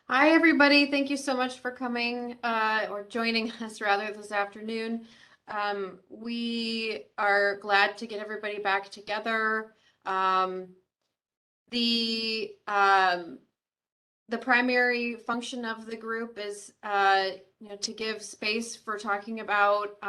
Hi, everybody. Thank you so much for coming or joining us rather this afternoon. We are glad to get everybody back together. Um, the um, the primary function of the group is to give space for talking about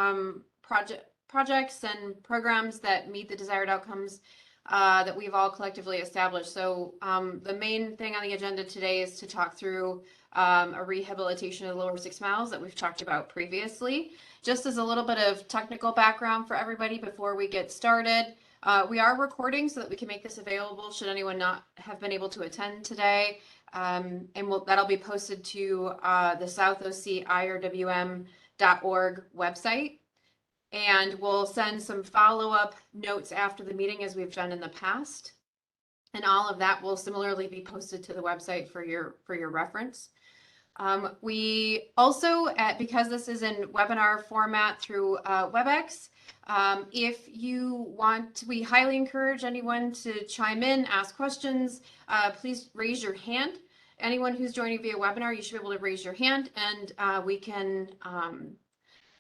projects and programs that meet the desired outcomes that we've all collectively established. So the main thing on the agenda today is to talk through a rehabilitation of the lower 6 miles that we've talked about previously. Just as a little bit of technical background for everybody before we get started. We are recording so that we can make this available should anyone not have been able to attend today. And that'll be posted to the southocirwm.org website. And we'll send some follow-up notes after the meeting as we've done in the past. And all of that will similarly be posted to the website for your reference. We also, because this is in webinar format through WebEx, if you want, we highly encourage anyone to chime in, ask questions. Please raise your hand. Anyone who's joining via webinar, you should be able to raise your hand, and we can.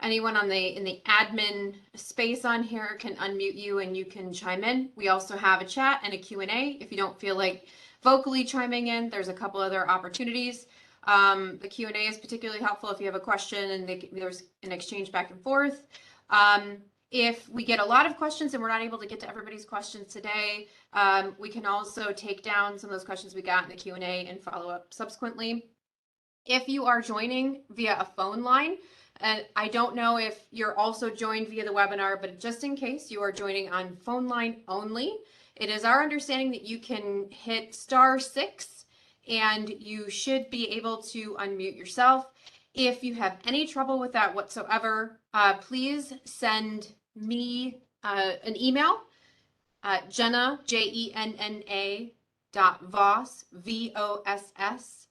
Anyone in the admin space on here can unmute you, and you can chime in. We also have a chat and a Q&A. If you don't feel like vocally chiming in, there's a couple other opportunities. The Q&A is particularly helpful if you have a question and there's an exchange back and forth. If we get a lot of questions and we're not able to get to everybody's questions today, we can also take down some of those questions we got in the Q&A and follow up subsequently. If you are joining via a phone line, and I don't know if you're also joined via the webinar, but just in case you are joining on phone line only, it is our understanding that you can hit *6 and you should be able to unmute yourself. If you have any trouble with that whatsoever, please send me an email, Jenna, Jenna .voss, VOSS,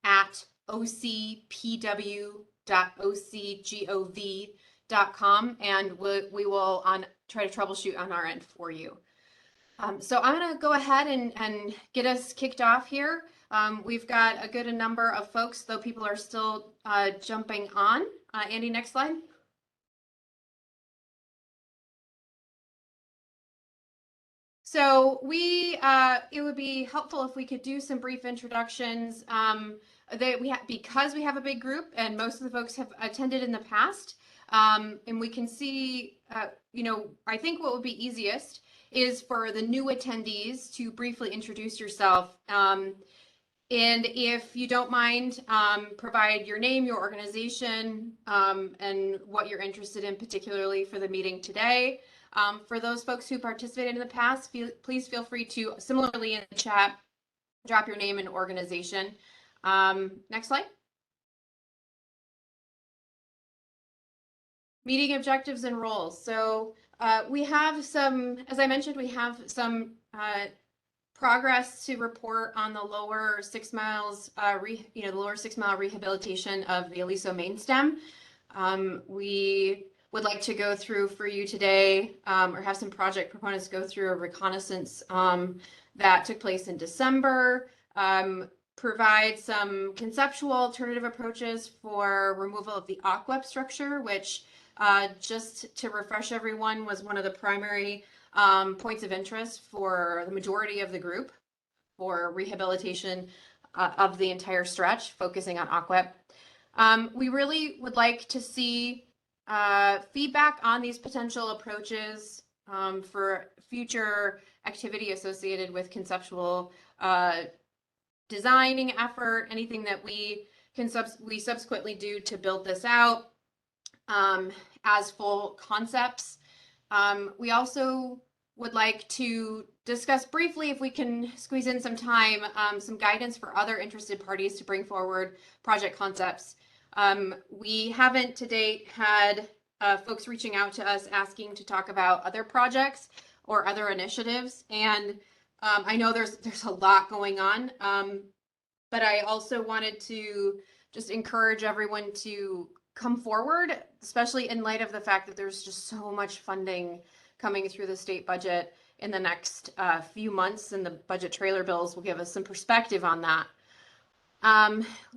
at ocpw.ocgov.com, and we will try to troubleshoot on our end for you. So I'm going to go ahead and get us kicked off here. We've got a good number of folks, though people are still jumping on. Andy, next slide. So it would be helpful if we could do some brief introductions. Because we have a big group and most of the folks have attended in the past, and we can see, I think what would be easiest is for the new attendees to briefly introduce yourself. And if you don't mind, provide your name, your organization, and what you're interested in, particularly for the meeting today. For those folks who participated in the past, please feel free to, similarly in the chat, drop your name and organization. Next slide. Meeting objectives and roles. So we have some, as I mentioned, we have some progress to report on the lower 6 miles, the lower 6 mile rehabilitation of the Aliso main stem. We would like to go through for you today, or have some project proponents go through a reconnaissance that took place in December, provide some conceptual alternative approaches for removal of the aqueduct structure, which just to refresh everyone was one of the primary points of interest for the majority of the group for rehabilitation of the entire stretch, focusing on aqueduct. We really would like to see feedback on these potential approaches for future activity associated with conceptual designing effort, anything that we subsequently do to build this out as full concepts. We also would like to discuss briefly, if we can squeeze in some time, some guidance for other interested parties to bring forward project concepts. We haven't to date had folks reaching out to us asking to talk about other projects or other initiatives, and I know there's a lot going on, but I also wanted to just encourage everyone to come forward, especially in light of the fact that there's just so much funding coming through the state budget in the next few months, and the budget trailer bills will give us some perspective on that.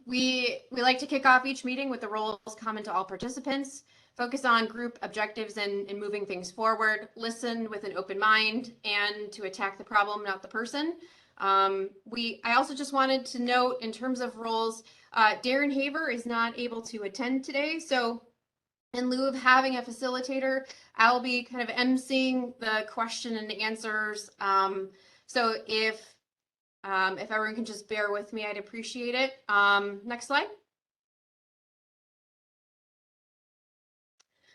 We like to kick off each meeting with the roles common to all participants, focus on group objectives and moving things forward, listen with an open mind, and to attack the problem, not the person. I also just wanted to note in terms of roles, Darren Haver is not able to attend today, so in lieu of having a facilitator, I'll be kind of emceeing the question and answers. So if everyone can just bear with me, I'd appreciate it. Next slide.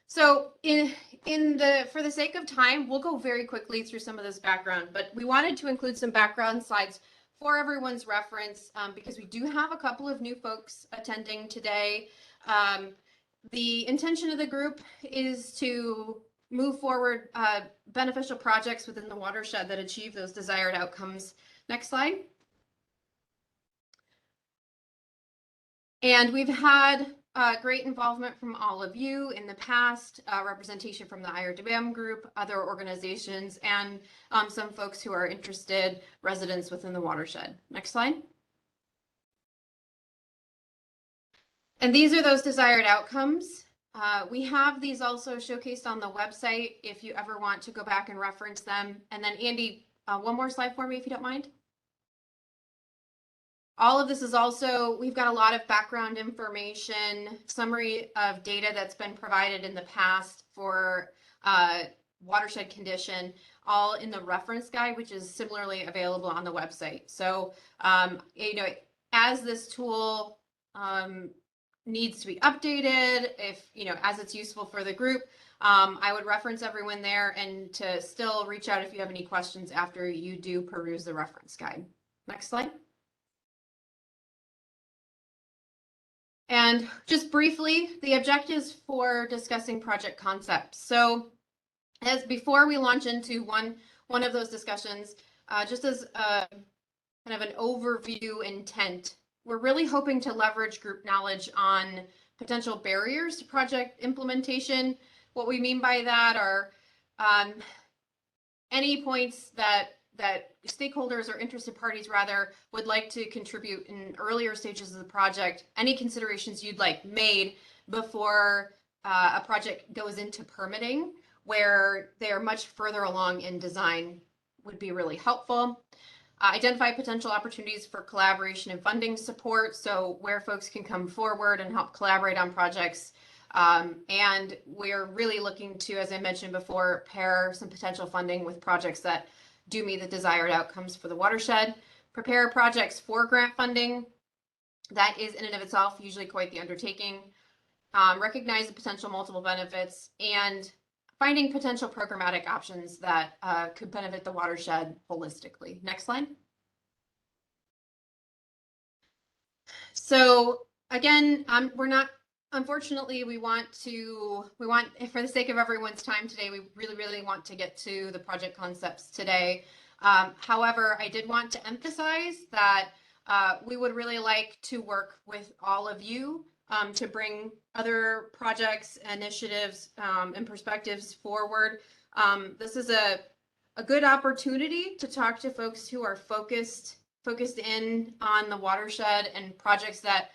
So for the sake of time, we'll go very quickly through some of this background, but we wanted to include some background slides for everyone's reference because we do have a couple of new folks attending today. The intention of the group is to move forward beneficial projects within the watershed that achieve those desired outcomes. Next slide. And we've had great involvement from all of you in the past, representation from the IRWM group, other organizations, and some folks who are interested, residents within the watershed. Next slide. And these are those desired outcomes. We have these also showcased on the website if you ever want to go back and reference them. And then Andy, one more slide for me if you don't mind. All of this is also, we've got a lot of background information, summary of data that's been provided in the past for watershed condition, all in the reference guide, which is similarly available on the website. So, as this tool needs to be updated, if, as it's useful for the group, I would reference everyone there and to still reach out if you have any questions after you do peruse the reference guide. Next slide. And just briefly, the objectives for discussing project concepts. So as before we launch into one of those discussions, just as a kind of an overview intent, we're really hoping to leverage group knowledge on potential barriers to project implementation. What we mean by that are any points that stakeholders or interested parties rather would like to contribute in earlier stages of the project, any considerations you'd like made before a project goes into permitting, where they're much further along in design, would be really helpful. Identify potential opportunities for collaboration and funding support, so where folks can come forward and help collaborate on projects. And we're really looking to, as I mentioned before, pair some potential funding with projects that do meet the desired outcomes for the watershed. Prepare projects for grant funding. That is in and of itself usually quite the undertaking. Recognize the potential multiple benefits and finding potential programmatic options that could benefit the watershed holistically. Next slide. So again, unfortunately, we want, for the sake of everyone's time today, we really want to get to the project concepts today. However, I did want to emphasize that we would really like to work with all of you to bring other projects, initiatives, and perspectives forward. This is a good opportunity to talk to folks who are focused in on the watershed and projects that,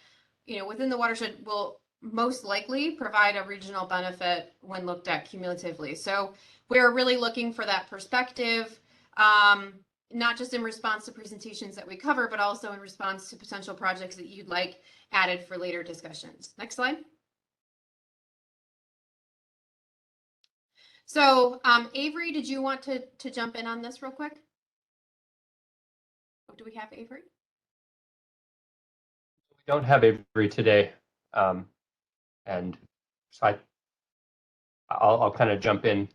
within the watershed will most likely provide a regional benefit when looked at cumulatively. So we're really looking for that perspective, not just in response to presentations that we cover, but also in response to potential projects that you'd like added for later discussions. Next slide. So Avery, did you want to jump in on this real quick? Oh, do we have Avery? We don't have Avery today. And so I'll kind of jump in,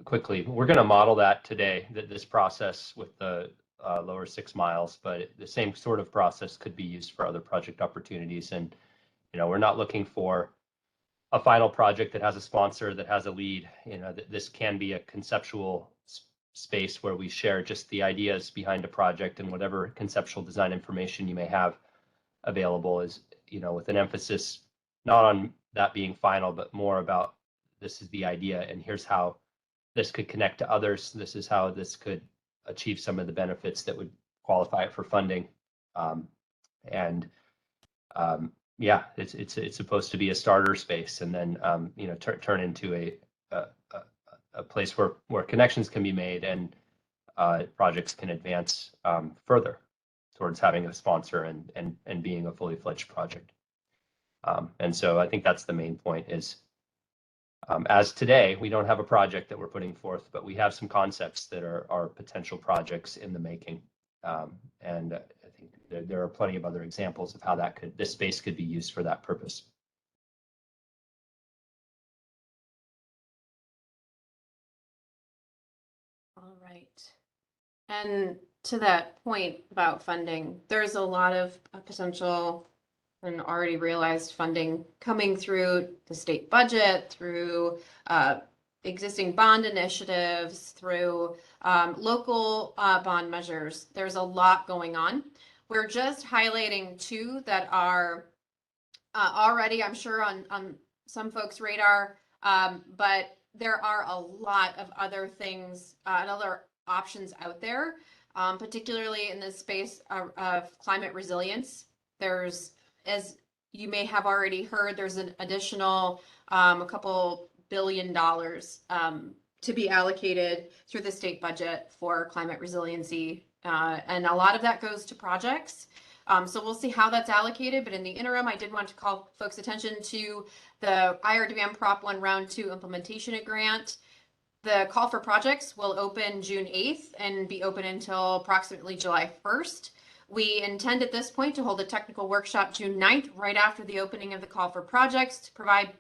quickly. We're going to model that today, this process with the lower 6 miles, but the same sort of process could be used for other project opportunities. And, we're not looking for a final project that has a sponsor, that has a lead. This can be a conceptual space where we share just the ideas behind a project, and whatever conceptual design information you may have available is, with an emphasis not on that being final, but more about this is the idea and here's how this could connect to others. This is how this could achieve some of the benefits that would qualify it for funding. And yeah, it's supposed to be a starter space, and then you know, turn into a place where connections can be made and projects can advance further towards having a sponsor and being a fully fledged project. And so I think that's the main point is, as today, we don't have a project that we're putting forth, but we have some concepts that are potential projects in the making. And I think there are plenty of other examples of how this space could be used for that purpose. All right. And to that point about funding, there's a lot of potential and already realized funding coming through the state budget, through existing bond initiatives, through local bond measures. There's a lot going on. We're just highlighting two that are already, I'm sure, on some folks' radar, but there are a lot of other things and other options out there, particularly in the space of climate resilience. There's, as you may have already heard, there's an additional a couple $1 billion to be allocated through the state budget for climate resiliency. And a lot of that goes to projects. So we'll see how that's allocated, but in the interim, I did want to call folks' attention to the IRDM Prop 1 Round 2 Implementation Grant. The call for projects will open June 8th and be open until approximately July 1st. We intend at this point to hold a technical workshop June 9th, right after the opening of the call for projects, to provide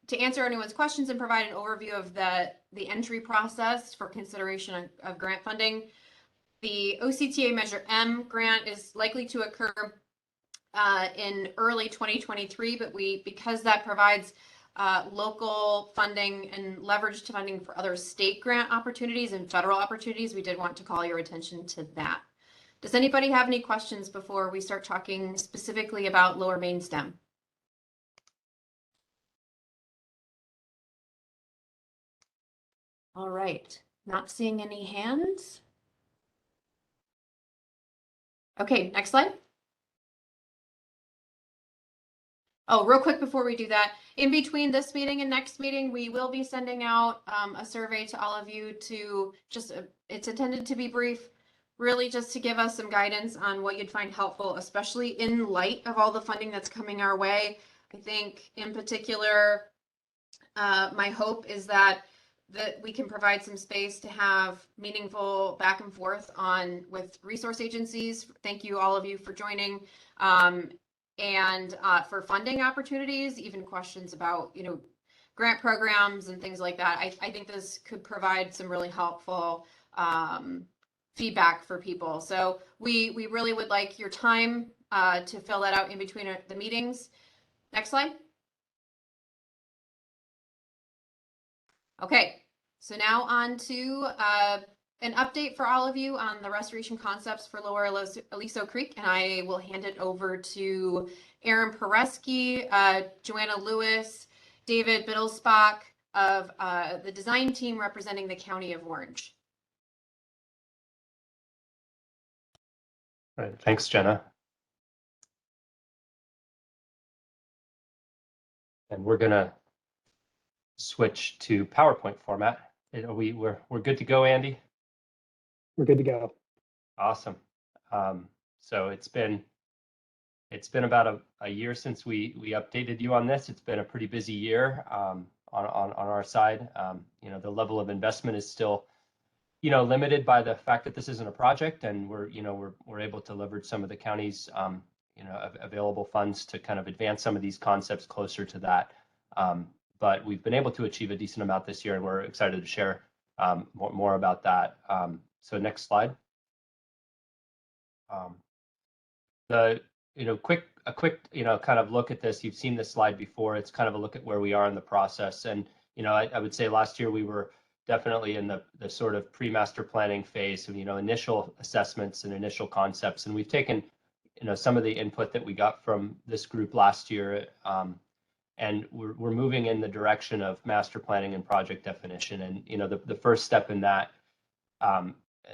to answer anyone's questions and provide an overview of the entry process for consideration of grant funding. The OCTA Measure M grant is likely to occur in early 2023, but because that provides local funding and leveraged funding for other state grant opportunities and federal opportunities, we did want to call your attention to that. Does anybody have any questions before we start talking specifically about Lower Main Stem? All right, not seeing any hands. Okay, next slide. Oh, real quick before we do that, in between this meeting and next meeting, we will be sending out a survey to all of you to just, it's intended to be brief, really just to give us some guidance on what you'd find helpful, especially in light of all the funding that's coming our way. I think in particular, my hope is that we can provide some space to have meaningful back and forth with resource agencies. Thank you, all of you, for joining. And for funding opportunities, even questions about, you know, grant programs and things like that. I think this could provide some really helpful feedback for people. So we really would like your time to fill that out in between the meetings. Next slide. Okay, so now on to an update for all of you on the restoration concepts for Lower Aliso Creek, and I will hand it over to Aaron Pereski, Joanna Lewis, David Biddlesbach of the design team representing the County of Orange. All right, thanks, Jenna. And we're gonna switch to PowerPoint format. We're good to go, Andy? We're good to go. Awesome. So it's been about a year since we updated you on this. It's been a pretty busy year on our side. You know, the level of investment is still, you know, limited by the fact that this isn't a project, and we're able to leverage some of the county's you know, available funds to kind of advance some of these concepts closer to that. But we've been able to achieve a decent amount this year, and we're excited to share more about that. So next slide. A quick, you know, kind of look at this. You've seen this slide before. It's kind of a look at where we are in the process. And, you know, I would say last year we were definitely in the sort of pre-master planning phase of, you know, initial assessments and initial concepts. And we've taken, you know, some of the input that we got from this group last year, and we're moving in the direction of master planning and project definition. And, you know, the first step in that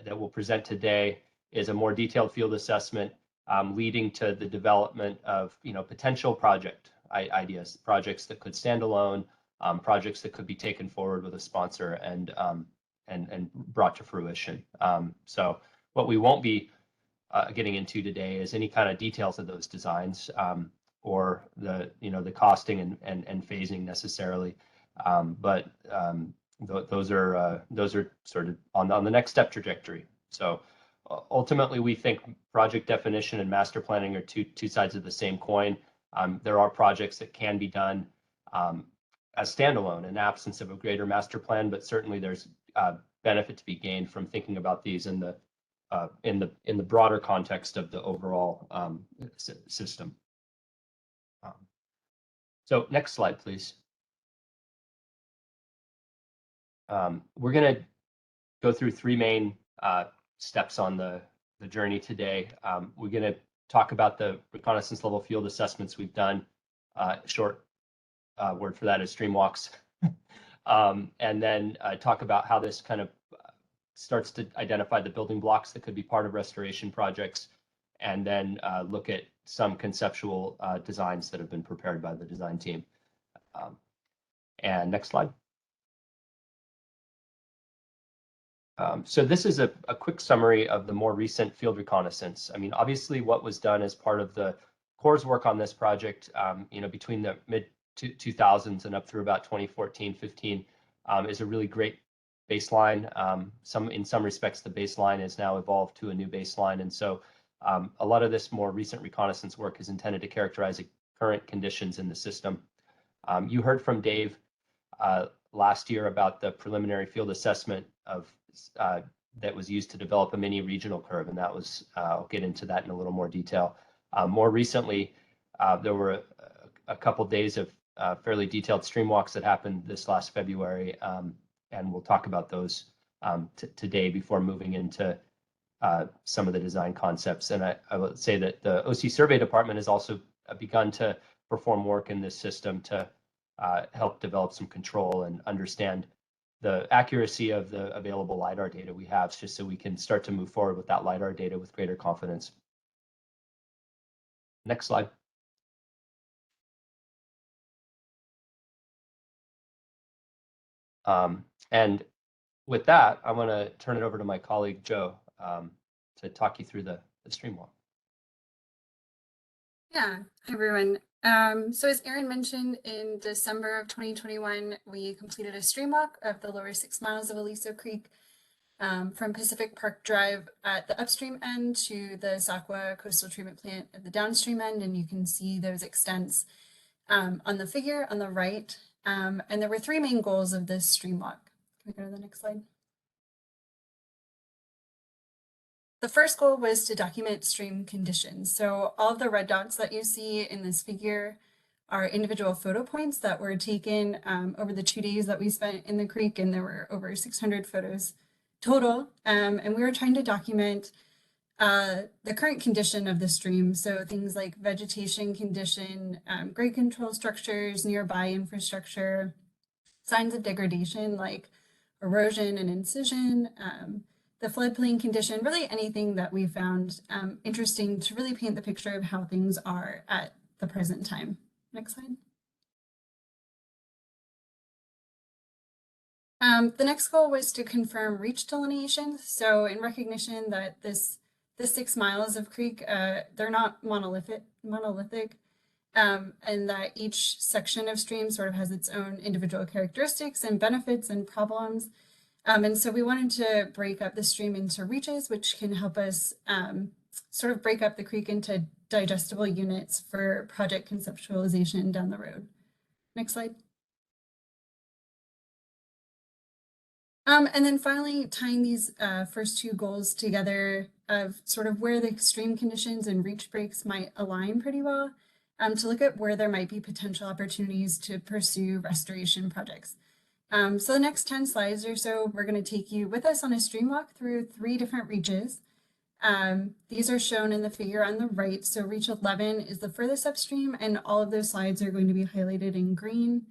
that we'll present today is a more detailed field assessment leading to the development of potential project ideas, projects that could stand alone, projects that could be taken forward with a sponsor and brought to fruition. So what we won't be getting into today is any kind of details of those designs or the costing and phasing necessarily, but those are sort of on the next step trajectory. So ultimately, we think project definition and master planning are two sides of the same coin. There are projects that can be done as standalone in absence of a greater master plan, but certainly there's benefit to be gained from thinking about these in the broader context of the overall system. So next slide, please. We're going to go through three main steps on the journey today. We're going to talk about the reconnaissance level field assessments we've done. Short word for that is stream walks. And then talk about how this kind of starts to identify the building blocks that could be part of restoration projects, and then look at some conceptual designs that have been prepared by the design team. And next slide. So this is a quick summary of the more recent field reconnaissance. I mean, obviously, what was done as part of the Corps' work on this project, between the mid-2000s and up through about 2014, 15, is a really great baseline. In some respects, the baseline has now evolved to a new baseline, and so a lot of this more recent reconnaissance work is intended to characterize the current conditions in the system. You heard from Dave last year about the preliminary field assessment that was used to develop a mini regional curve, and that was I'll get into that in a little more detail. More recently, there were a couple days of fairly detailed stream walks that happened this last February, and we'll talk about those today before moving into some of the design concepts. And I would say that the OC Survey Department has also begun to perform work in this system to help develop some control and understand the accuracy of the available LiDAR data we have, just so we can start to move forward with that LiDAR data with greater confidence. Next slide. And with that, I want to turn it over to my colleague, Joe, to talk you through the stream walk. Yeah, hi everyone. So as Aaron mentioned, in December of 2021, we completed a stream walk of the lower 6 miles of Aliso Creek from Pacific Park Drive at the upstream end to the Sakwa Coastal Treatment Plant at the downstream end, and you can see those extents on the figure on the right. And there were three main goals of this stream walk. Can we go to the next slide? The first goal was to document stream conditions. So all of the red dots that you see in this figure are individual photo points that were taken over the 2 days that we spent in the creek, and there were over 600 photos total. And we were trying to document the current condition of the stream. So things like vegetation condition, grade control structures, nearby infrastructure, signs of degradation like erosion and incision, the floodplain condition, really anything that we found interesting to really paint the picture of how things are at the present time. Next slide. The next goal was to confirm reach delineations. So in recognition that the 6 miles of creek, they're not monolithic, and that each section of stream sort of has its own individual characteristics and benefits and problems. And so we wanted to break up the stream into reaches, which can help us sort of break up the creek into digestible units for project conceptualization down the road. Next slide. And then finally, tying these first two goals together of sort of where the extreme conditions and reach breaks might align pretty well, to look at where there might be potential opportunities to pursue restoration projects. So the next 10 slides or so, we're going to take you with us on a stream walk through 3 different reaches. These are shown in the figure on the right. So reach 11 is the furthest upstream, and all of those slides are going to be highlighted in green.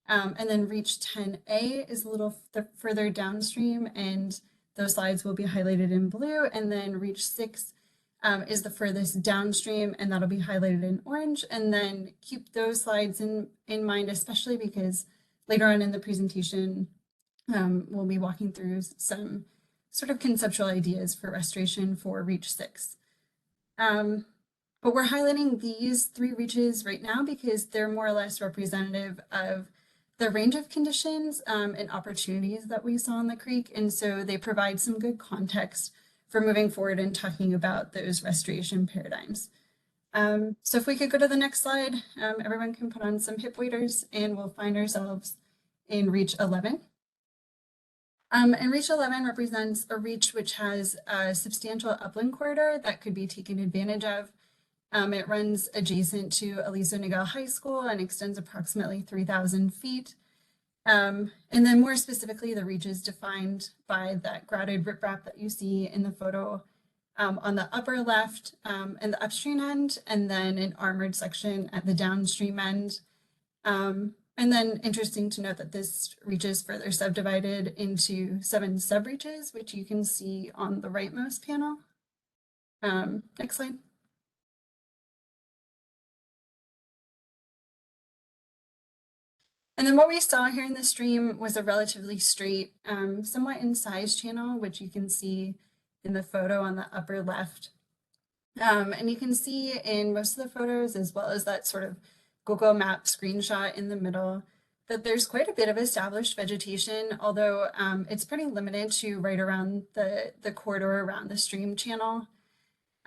And then reach 10A is a little further downstream, and those slides will be highlighted in blue. And then reach 6 is the furthest downstream, and that'll be highlighted in orange. And then keep those slides in mind, especially because later on in the presentation, we'll be walking through some sort of conceptual ideas for restoration for Reach 6. But we're highlighting these 3 reaches right now because they're more or less representative of the range of conditions and opportunities that we saw in the creek. And so they provide some good context for moving forward and talking about those restoration paradigms. So if we could go to the next slide, everyone can put on some hip waders and we'll find ourselves in Reach 11. And Reach 11 represents a reach which has a substantial upland corridor that could be taken advantage of. It runs adjacent to Aliso High School and extends approximately 3,000 feet. And then more specifically, the reach is defined by that grouted riprap that you see in the photo on the upper left and the upstream end, and then an armored section at the downstream end. And then interesting to note that this reach is further subdivided into 7 sub-reaches, which you can see on the rightmost panel. Next slide. And then what we saw here in the stream was a relatively straight, somewhat incised channel, which you can see in the photo on the upper left. And you can see in most of the photos, as well as that sort of Google Map screenshot in the middle, that there's quite a bit of established vegetation, although it's pretty limited to right around the corridor around the stream channel.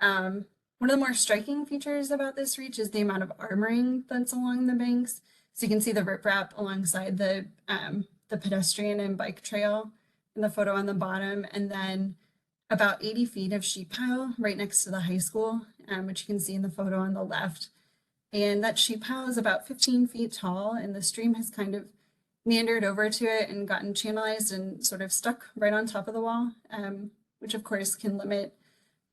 One of the more striking features about this reach is the amount of armoring that's along the banks. So you can see the riprap alongside the pedestrian and bike trail in the photo on the bottom, and then about 80 feet of sheet pile right next to the high school, which you can see in the photo on the left. And that sheet pile is about 15 feet tall, and the stream has kind of meandered over to it and gotten channelized and sort of stuck right on top of the wall, which of course can limit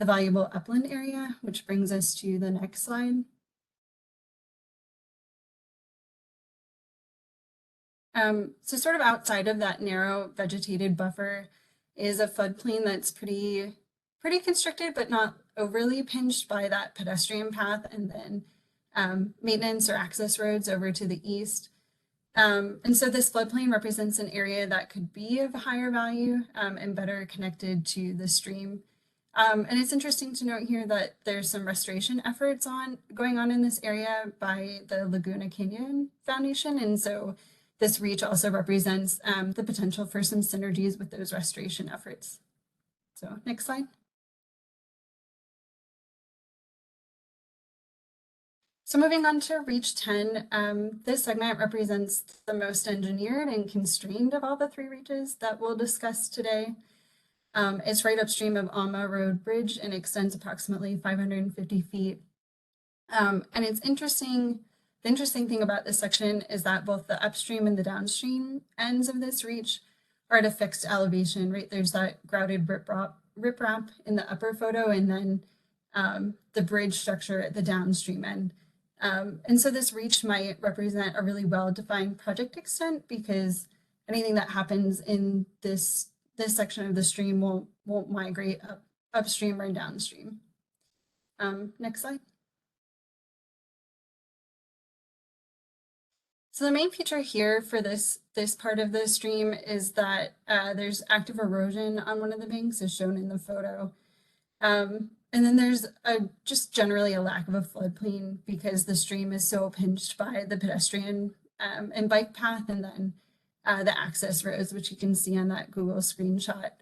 the valuable upland area, which brings us to the next slide. So sort of outside of that narrow vegetated buffer is a floodplain that's pretty constricted, but not overly pinched by that pedestrian path and then maintenance or access roads over to the east. And so this floodplain represents an area that could be of higher value and better connected to the stream. And it's interesting to note here that there's some restoration efforts going on in this area by the Laguna Canyon Foundation. And so this reach also represents the potential for some synergies with those restoration efforts. So next slide. So moving on to Reach 10, this segment represents the most engineered and constrained of all the 3 reaches that we'll discuss today. It's right upstream of Alma Road Bridge and extends approximately 550 feet. And it's interesting. The interesting thing about this section is that both the upstream and the downstream ends of this reach are at a fixed elevation, right? There's that grouted riprap in the upper photo, and then the bridge structure at the downstream end. And so this reach might represent a really well-defined project extent because anything that happens in this section of the stream won't migrate upstream or downstream. Next slide. So the main feature here for this part of the stream is that there's active erosion on one of the banks, as shown in the photo. And then there's just generally a lack of a floodplain because the stream is so pinched by the pedestrian and bike path, and then the access roads, which you can see on that Google screenshot.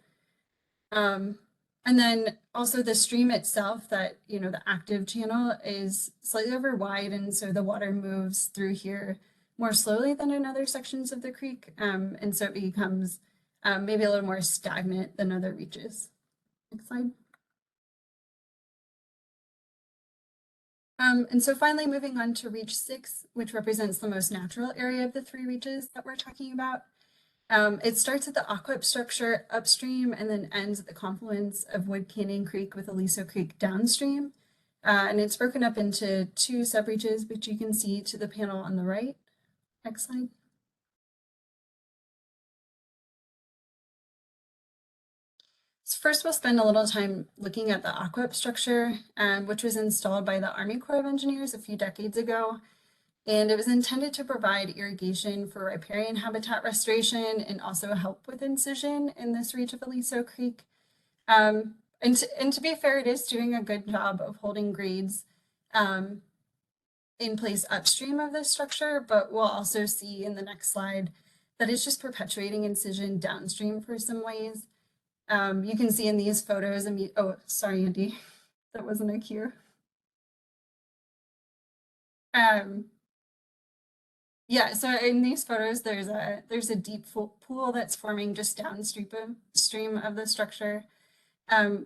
And then also the stream itself, that, the active channel is slightly over wide, and so the water moves through here more slowly than in other sections of the creek. And so it becomes maybe a little more stagnant than other reaches. Next slide. And so finally moving on to Reach 6, which represents the most natural area of the 3 reaches that we're talking about. It starts at the aqueduct structure upstream and then ends at the confluence of Wood Canyon Creek with Aliso Creek downstream. And it's broken up into 2 sub-reaches, which you can see to the panel on the right. Next slide. So first we'll spend a little time looking at the aqueduct structure, which was installed by the Army Corps of Engineers a few decades ago. And it was intended to provide irrigation for riparian habitat restoration and also help with incision in this reach of Aliso Creek. And to be fair, it is doing a good job of holding grades in place upstream of this structure, but we'll also see in the next slide that it's just perpetuating incision downstream for some ways. You can see in these photos, oh, sorry, Andy, that wasn't a cue. Yeah, so in these photos, there's a deep pool that's forming just downstream of the structure,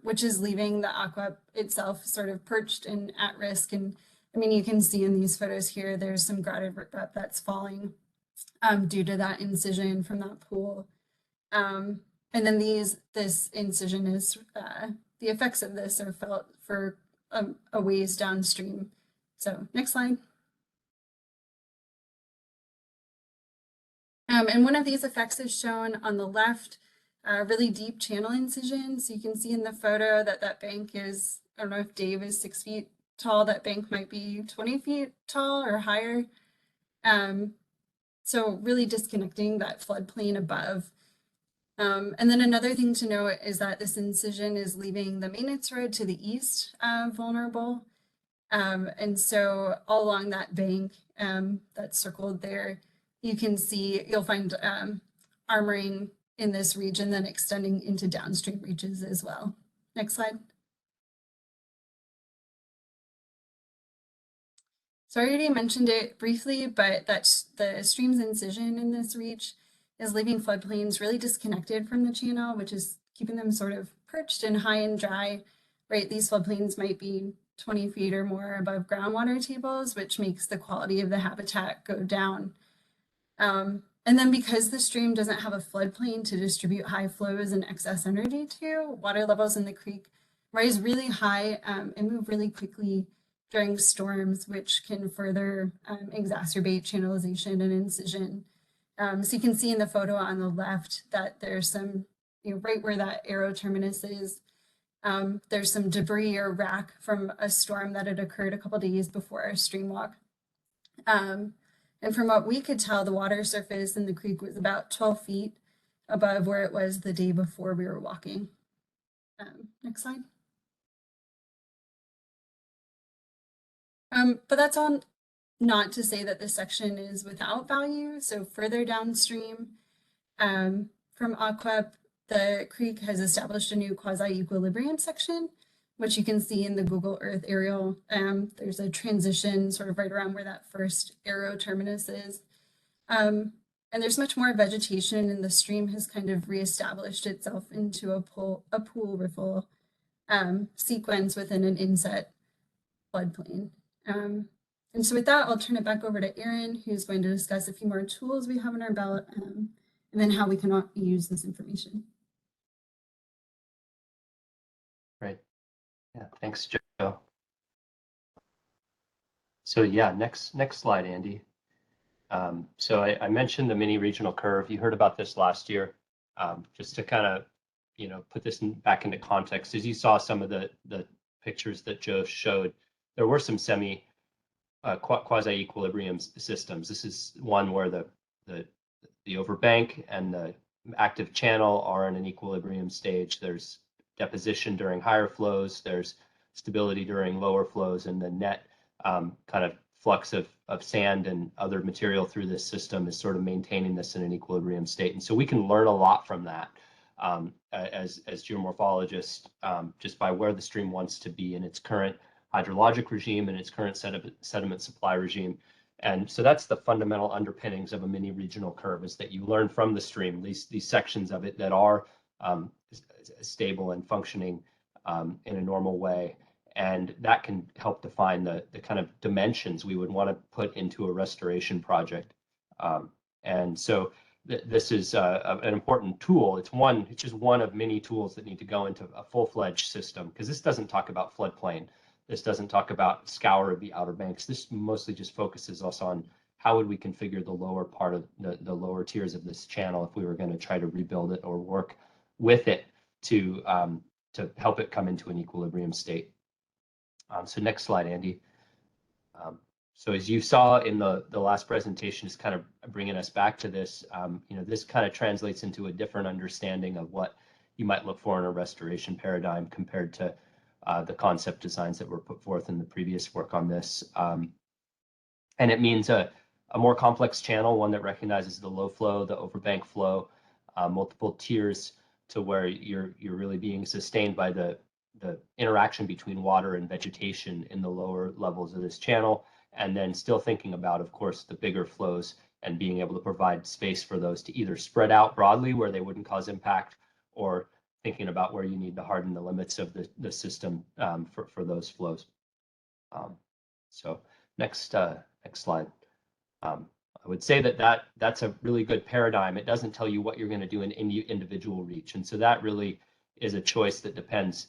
which is leaving the aqua itself sort of perched and at risk. And I mean, you can see in these photos here, there's some grouted riprap that's falling due to that incision from that pool. And then this incision is, the effects of this are felt for a ways downstream. So next slide. And one of these effects is shown on the left, really deep channel incision. So you can see in the photo that bank is, I don't know if Dave is 6 feet tall, that bank might be 20 feet tall or higher. So really disconnecting that floodplain above. And then another thing to note is that this incision is leaving the maintenance road to the east vulnerable. And so all along that bank that's circled there, you can see, you'll find armoring in this region, then extending into downstream reaches as well. Next slide. So I already mentioned it briefly, but that's the stream's incision in this reach is leaving floodplains really disconnected from the channel, which is keeping them sort of perched and high and dry, right? These floodplains might be 20 feet or more above groundwater tables, which makes the quality of the habitat go down. And then because the stream doesn't have a floodplain to distribute high flows and excess energy to, water levels in the creek rise really high and move really quickly during storms, which can further exacerbate channelization and incision. So you can see in the photo on the left that there's some, right where that arrow terminus is, there's some debris or rack from a storm that had occurred a couple days before our stream walk. And from what we could tell, the water surface in the creek was about 12 feet above where it was the day before we were walking. Next slide. But that's all not to say that this section is without value. So further downstream from Aquep, the creek has established a new quasi-equilibrium section, which you can see in the Google Earth aerial. There's a transition sort of right around where that first arrow terminus is. And there's much more vegetation, and the stream has kind of reestablished itself into a pool riffle sequence within an inset floodplain. And so with that, I'll turn it back over to Erin, who's going to discuss a few more tools we have in our belt, and then how we can use this information. Great. Yeah, thanks, Joe. So yeah, next slide, Andy. So I mentioned the mini regional curve. You heard about this last year. Just to kind of, put this back into context, as you saw some of the pictures that Joe showed, there were some quasi-equilibrium systems. This is one where the overbank and the active channel are in an equilibrium stage. There's deposition during higher flows, there's stability during lower flows, and the net kind of flux of sand and other material through this system is sort of maintaining this in an equilibrium state. And so we can learn a lot from that as geomorphologists, just by where the stream wants to be in its current hydrologic regime and its current sediment supply regime. And so that's the fundamental underpinnings of a mini regional curve, is that you learn from the stream, these sections of it that are stable and functioning in a normal way. And that can help define the kind of dimensions we would want to put into a restoration project. And so this is an important tool. It's just one of many tools that need to go into a full-fledged system, because this doesn't talk about floodplain. This doesn't talk about scour of the Outer Banks. This mostly just focuses us on how would we configure the lower part of the lower tiers of this channel if we were going to try to rebuild it or work with it. to help it come into an equilibrium state. So next slide, Andy. So as you saw in the last presentation, is kind of bringing us back to this. This kind of translates into a different understanding of what you might look for in a restoration paradigm compared to the concept designs that were put forth in the previous work on this. And it means a more complex channel, one that recognizes the low flow, the overbank flow, multiple tiers to where you're really being sustained by the interaction between water and vegetation in the lower levels of this channel, and then still thinking about, of course, the bigger flows and being able to provide space for those to either spread out broadly where they wouldn't cause impact, or thinking about where you need to harden the limits of the system for those flows. So next slide. I would say that's a really good paradigm. It doesn't tell you what you're going to do in individual reach, and so that really is a choice that depends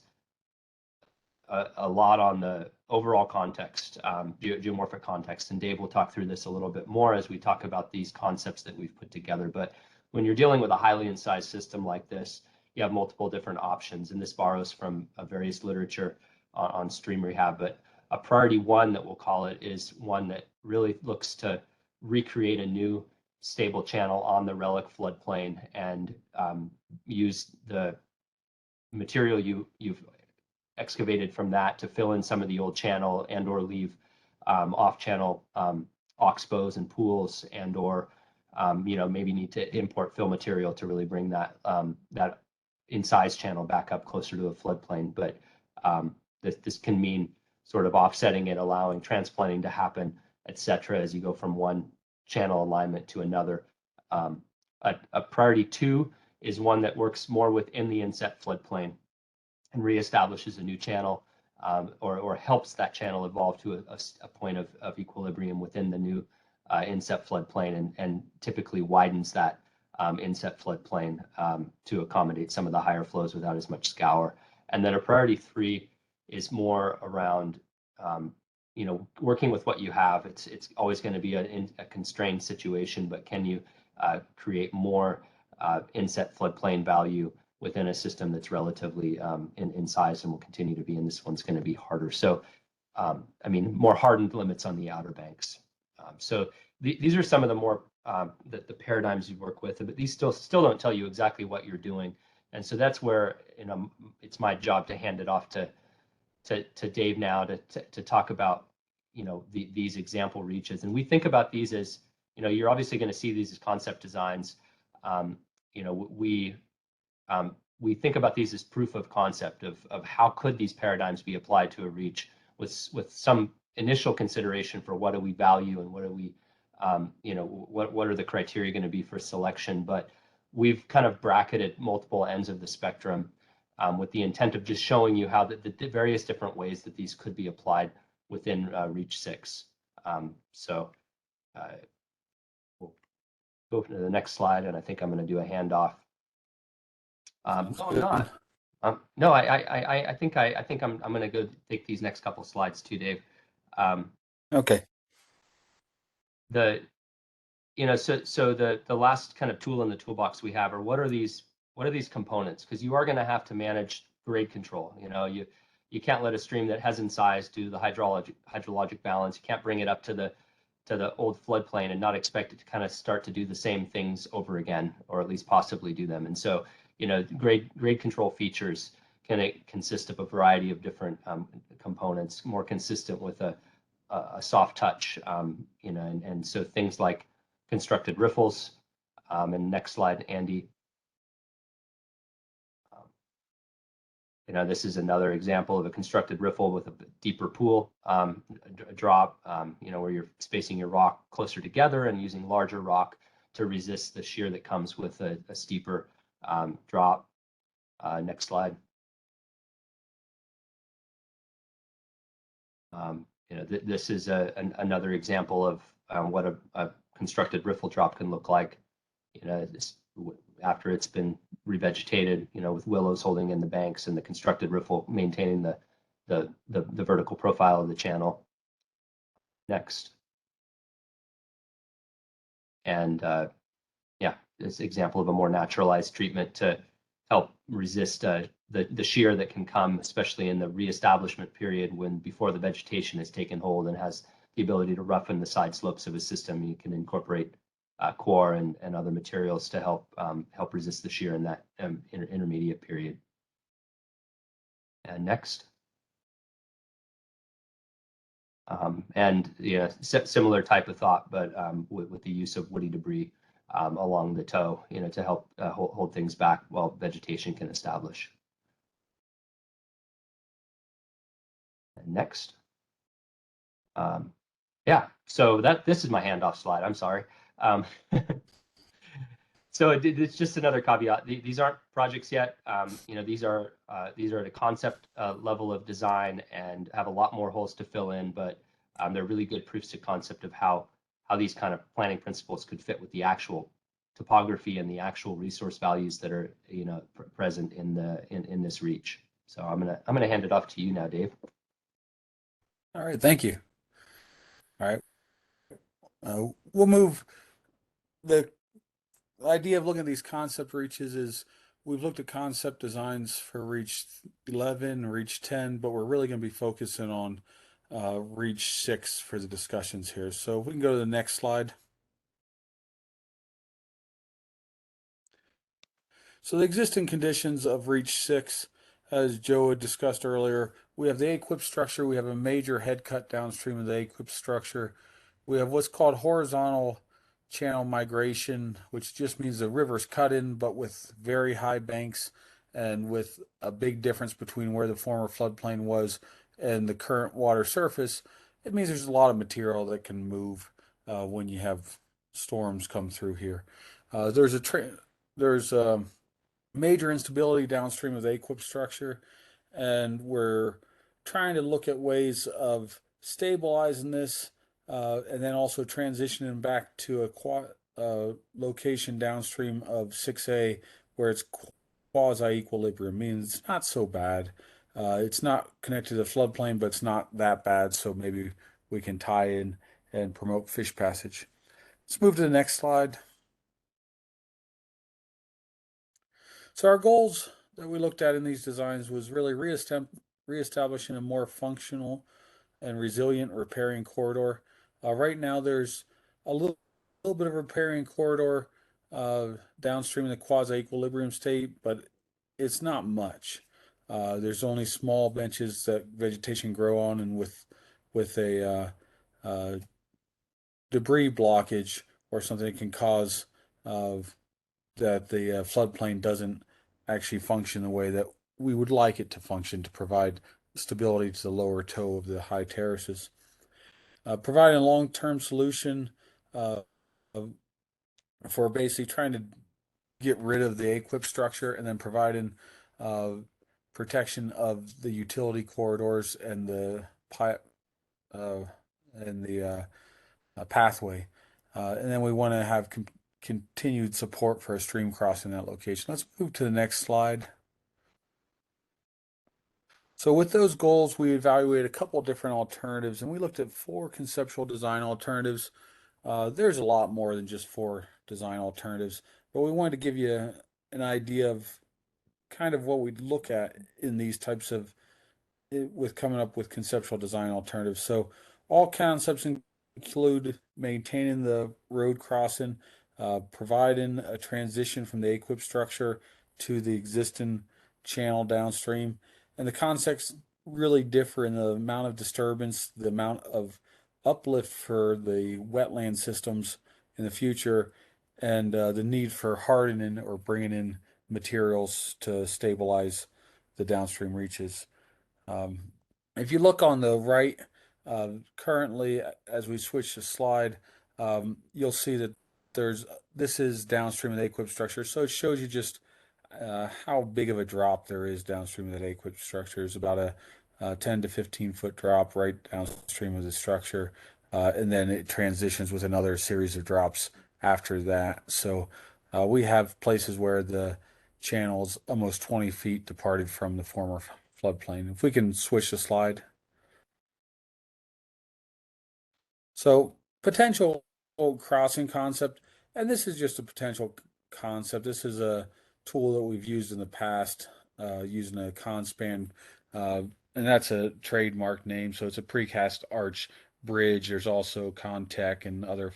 a lot on the overall context, geomorphic context. And Dave will talk through this a little bit more as we talk about these concepts that we've put together. But when you're dealing with a highly incised system like this, you have multiple different options, and this borrows from various literature on stream rehab. But a priority one, that we'll call it, is one that really looks to recreate a new stable channel on the relic floodplain and use the material you've excavated from that to fill in some of the old channel and or leave off-channel oxbows and pools, and or maybe need to import fill material to really bring that that incised channel back up closer to a floodplain. But this can mean sort of offsetting it, allowing transplanting to happen, etc., as you go from one channel alignment to another. A priority two is one that works more within the inset floodplain and reestablishes a new channel, or helps that channel evolve to a point of equilibrium within the new inset floodplain, and typically widens that inset floodplain to accommodate some of the higher flows without as much scour. And then a priority three is more around working with what you have. It's always going to be a constrained situation, but can you create more inset floodplain value within a system that's relatively in size and will continue to be, and this one's going to be harder. So, more hardened limits on the outer banks. So these are some of the more the paradigms you work with, but these still don't tell you exactly what you're doing. And so that's where it's my job to hand it off to Dave now to talk about these example reaches. And we think about these as, you're obviously going to see these as concept designs. We think about these as proof of concept of how could these paradigms be applied to a reach with some initial consideration for what do we value and what do we what are the criteria going to be for selection. But we've kind of bracketed multiple ends of the spectrum with the intent of just showing you how the various different ways that these could be applied within Reach 6. So we'll go to the next slide, and I think I'm going to do a handoff. No, I think I'm going to go take these next couple slides too, Dave. Okay. The last kind of tool in the toolbox we have are what are these components? Because you are going to have to manage grade control. You can't let a stream that has incised do the hydrologic balance. You can't bring it up to the old floodplain and not expect it to kind of start to do the same things over again, or at least possibly do them. And so grade control features can consist of a variety of different components, more consistent with a soft touch, and so things like constructed riffles. And next slide, Andy. This is another example of a constructed riffle with a deeper pool drop, where you're spacing your rock closer together and using larger rock to resist the shear that comes with a steeper drop. Next slide. This is another example of what a constructed riffle drop can look like. After it's been revegetated, with willows holding in the banks and the constructed riffle maintaining the vertical profile of the channel. Next. And this example of a more naturalized treatment to help resist the shear that can come, especially in the reestablishment period when before the vegetation has taken hold and has the ability to roughen the side slopes of a system. You can incorporate coir and other materials to help resist the shear in that intermediate period. And next. And yeah, similar type of thought, but with the use of woody debris along the toe, to help hold things back while vegetation can establish. And next. Yeah, so this is my handoff slide. I'm sorry. So it's just another caveat. These aren't projects yet. These are at a concept level of design and have a lot more holes to fill in, but they're really good proofs of concept of how these kind of planning principles could fit with the actual topography and the actual resource values that are present in this reach. So I'm gonna hand it off to you now, Dave. All right, thank you. All right, we'll move. The idea of looking at these concept reaches is we've looked at concept designs for reach 11, reach 10, but we're really going to be focusing on reach 6 for the discussions here. So if we can go to the next slide. So the existing conditions of reach 6, as Joe had discussed earlier, we have the A-equip structure, we have a major head cut downstream of the A-equip structure. We have what's called horizontal channel migration, which just means the river's cut in, but with very high banks and with a big difference between where the former floodplain was and the current water surface. It means there's a lot of material that can move when you have storms come through here. There's major instability downstream of the A-equip structure, and we're trying to look at ways of stabilizing this and then also transitioning back to a location downstream of 6A where it's quasi-equilibrium, means it's not so bad. It's not connected to the floodplain, but it's not that bad, so maybe we can tie in and promote fish passage. Let's move to the next slide. So our goals that we looked at in these designs was really reestablishing a more functional and resilient riparian corridor. Right now there's a little bit of riparian corridor downstream in the quasi-equilibrium state, but it's not much. There's only small benches that vegetation grow on, and with a debris blockage or something that can cause that the floodplain doesn't actually function the way that we would like it to function to provide stability to the lower toe of the high terraces. Providing a long-term solution for basically trying to get rid of the A-equip structure and then providing protection of the utility corridors and the pathway. And then we want to have continued support for a stream crossing that location. Let's move to the next slide. So with those goals, we evaluated a couple of different alternatives, and we looked at 4 conceptual design alternatives. There's a lot more than just 4 design alternatives, but we wanted to give you an idea of kind of what we'd look at in these types of, with coming up with conceptual design alternatives. So all concepts include maintaining the road crossing, providing a transition from the A-equip structure to the existing channel downstream. And the concepts really differ in the amount of disturbance, the amount of uplift for the wetland systems in the future, and the need for hardening or bringing in materials to stabilize the downstream reaches. If you look on the right, currently, as we switch the slide, you'll see that this is downstream of the A-equip structure. So it shows you just how big of a drop there is downstream of that A-equip structure. It's about a 10 to 15 foot drop right downstream of the structure. And then it transitions with another series of drops after that. So we have places where the channel's almost 20 feet departed from the former floodplain. If we can switch the slide. So potential crossing concept, and this is just a potential concept. This is a tool that we've used in the past, using a Conspan, and that's a trademark name. So it's a precast arch bridge. There's also Contech and other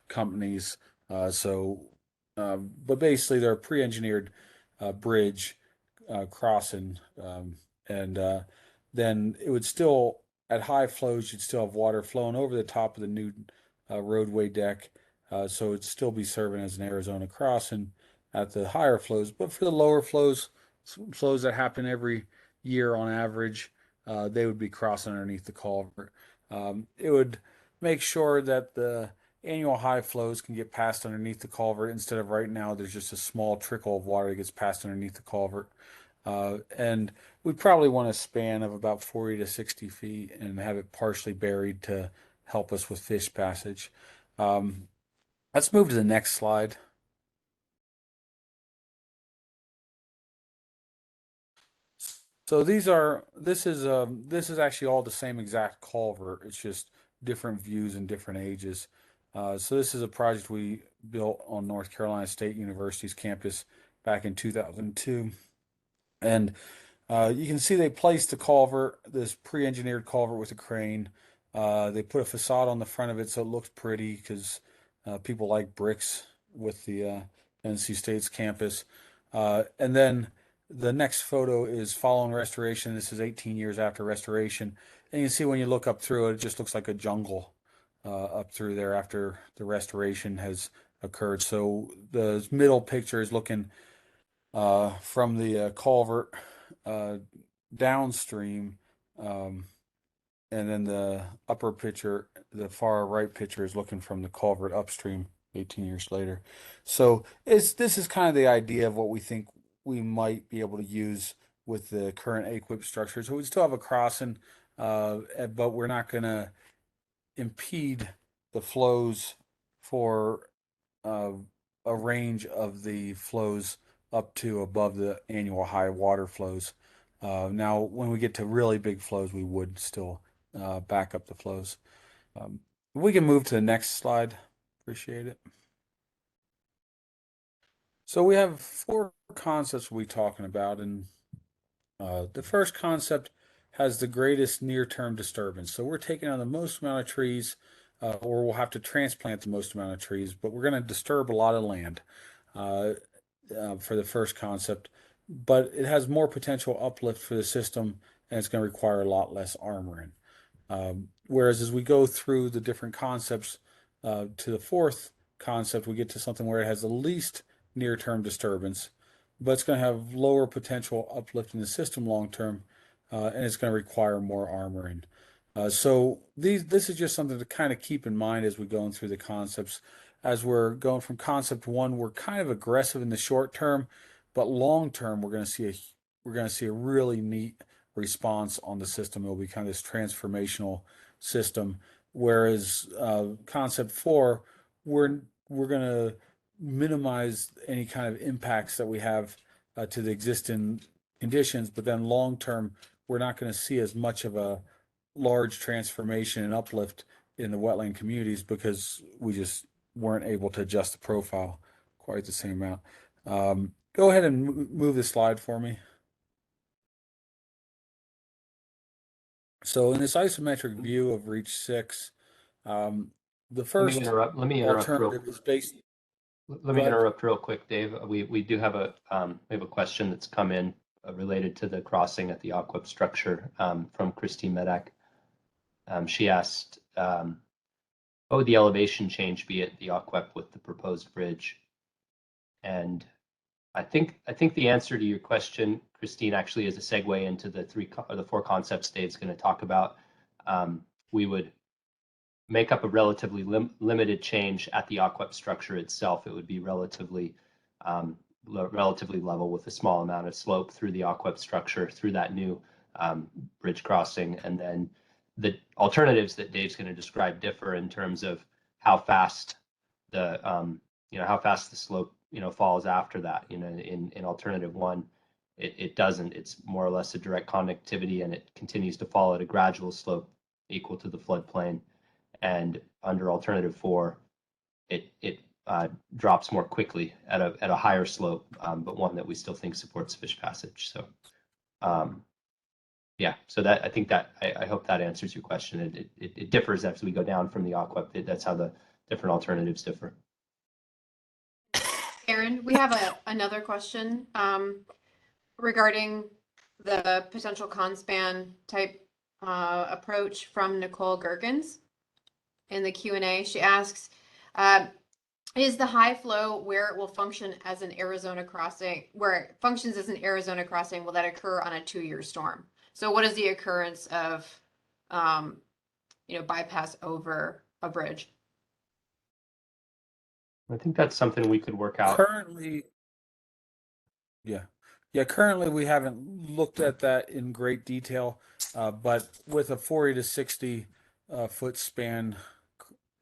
companies. But basically they're a pre-engineered bridge crossing, and then it would still, at high flows, you'd still have water flowing over the top of the new roadway deck, so it'd still be serving as an Arizona crossing at the higher flows. But for the lower flows, flows that happen every year on average, they would be crossing underneath the culvert. It would make sure that the annual high flows can get passed underneath the culvert instead of right now there's just a small trickle of water that gets passed underneath the culvert. And we probably want a span of about 40 to 60 feet and have it partially buried to help us with fish passage. Let's move to the next slide. So this is actually all the same exact culvert. It's just different views and different ages. So this is a project we built on North Carolina State University's campus back in 2002. And you can see they placed the culvert, this pre-engineered culvert with a crane. They put a facade on the front of it so it looks pretty because people like bricks with the NC State's campus. And then the next photo is following restoration. This is 18 years after restoration. And you can see when you look up through it, it just looks like a jungle up through there after the restoration has occurred. So the middle picture is looking from the culvert downstream, and then the upper picture, the far right picture, is looking from the culvert upstream 18 years later. So this is kind of the idea of what we think we might be able to use with the current AQUIP structure. So we still have a crossing, but we're not going to impede the flows for a range of the flows up to above the annual high water flows. Now, when we get to really big flows, we would still back up the flows. We can move to the next slide. Appreciate it. So we have 4 concepts we'll be talking about, and the first concept has the greatest near-term disturbance. So we're taking on the most amount of trees, or we'll have to transplant the most amount of trees, but we're going to disturb a lot of land for the first concept. But it has more potential uplift for the system, and it's going to require a lot less armoring. Whereas as we go through the different concepts to the fourth concept, we get to something where it has the least near-term disturbance, but it's going to have lower potential uplift in the system long-term, and it's going to require more armoring. So this is just something to kind of keep in mind as we're going through the concepts. As we're going from concept 1, we're kind of aggressive in the short term, but long term we're going to see a really neat response on the system. It'll be kind of this transformational system. Whereas concept 4, we're going to minimize any kind of impacts that we have to the existing conditions, but then long term we're not going to see as much of a large transformation and uplift in the wetland communities because we just weren't able to adjust the profile quite the same amount. Go ahead and move the slide for me. So in this isometric view of Reach 6, the first Let me interrupt alternative is based. Let me interrupt real quick, Dave. We do have a question that's come in related to the crossing at the AQUIP structure from Christine Medak. She asked, what would the elevation change be at the AQUIP with the proposed bridge? And I think the answer to your question, Christine, actually is a segue into the 4 concepts Dave's going to talk about. We would make up a relatively limited change at the AQUIP structure itself. It would be relatively level with a small amount of slope through the AQUIP structure through that new bridge crossing, and then the alternatives that Dave's going to describe differ in terms of how fast the slope falls after that. In alternative 1, it doesn't. It's more or less a direct conductivity, and it continues to fall at a gradual slope equal to the floodplain. And under alternative 4, it drops more quickly at a higher slope, but one that we still think supports fish passage. So yeah, so that I think that I hope that answers your question. It differs as we go down from the aqua. That's how the different alternatives differ. Aaron, we have another question regarding the potential conspan type approach from Nicole Gergens in the Q&A. She asks, is the high flow where it will function as an Arizona crossing, where it functions as an Arizona crossing, will that occur on a 2-year storm? So what is the occurrence of, bypass over a bridge? I think that's something we could work out. Currently, currently we haven't looked at that in great detail, but with a 40 to 60 foot span,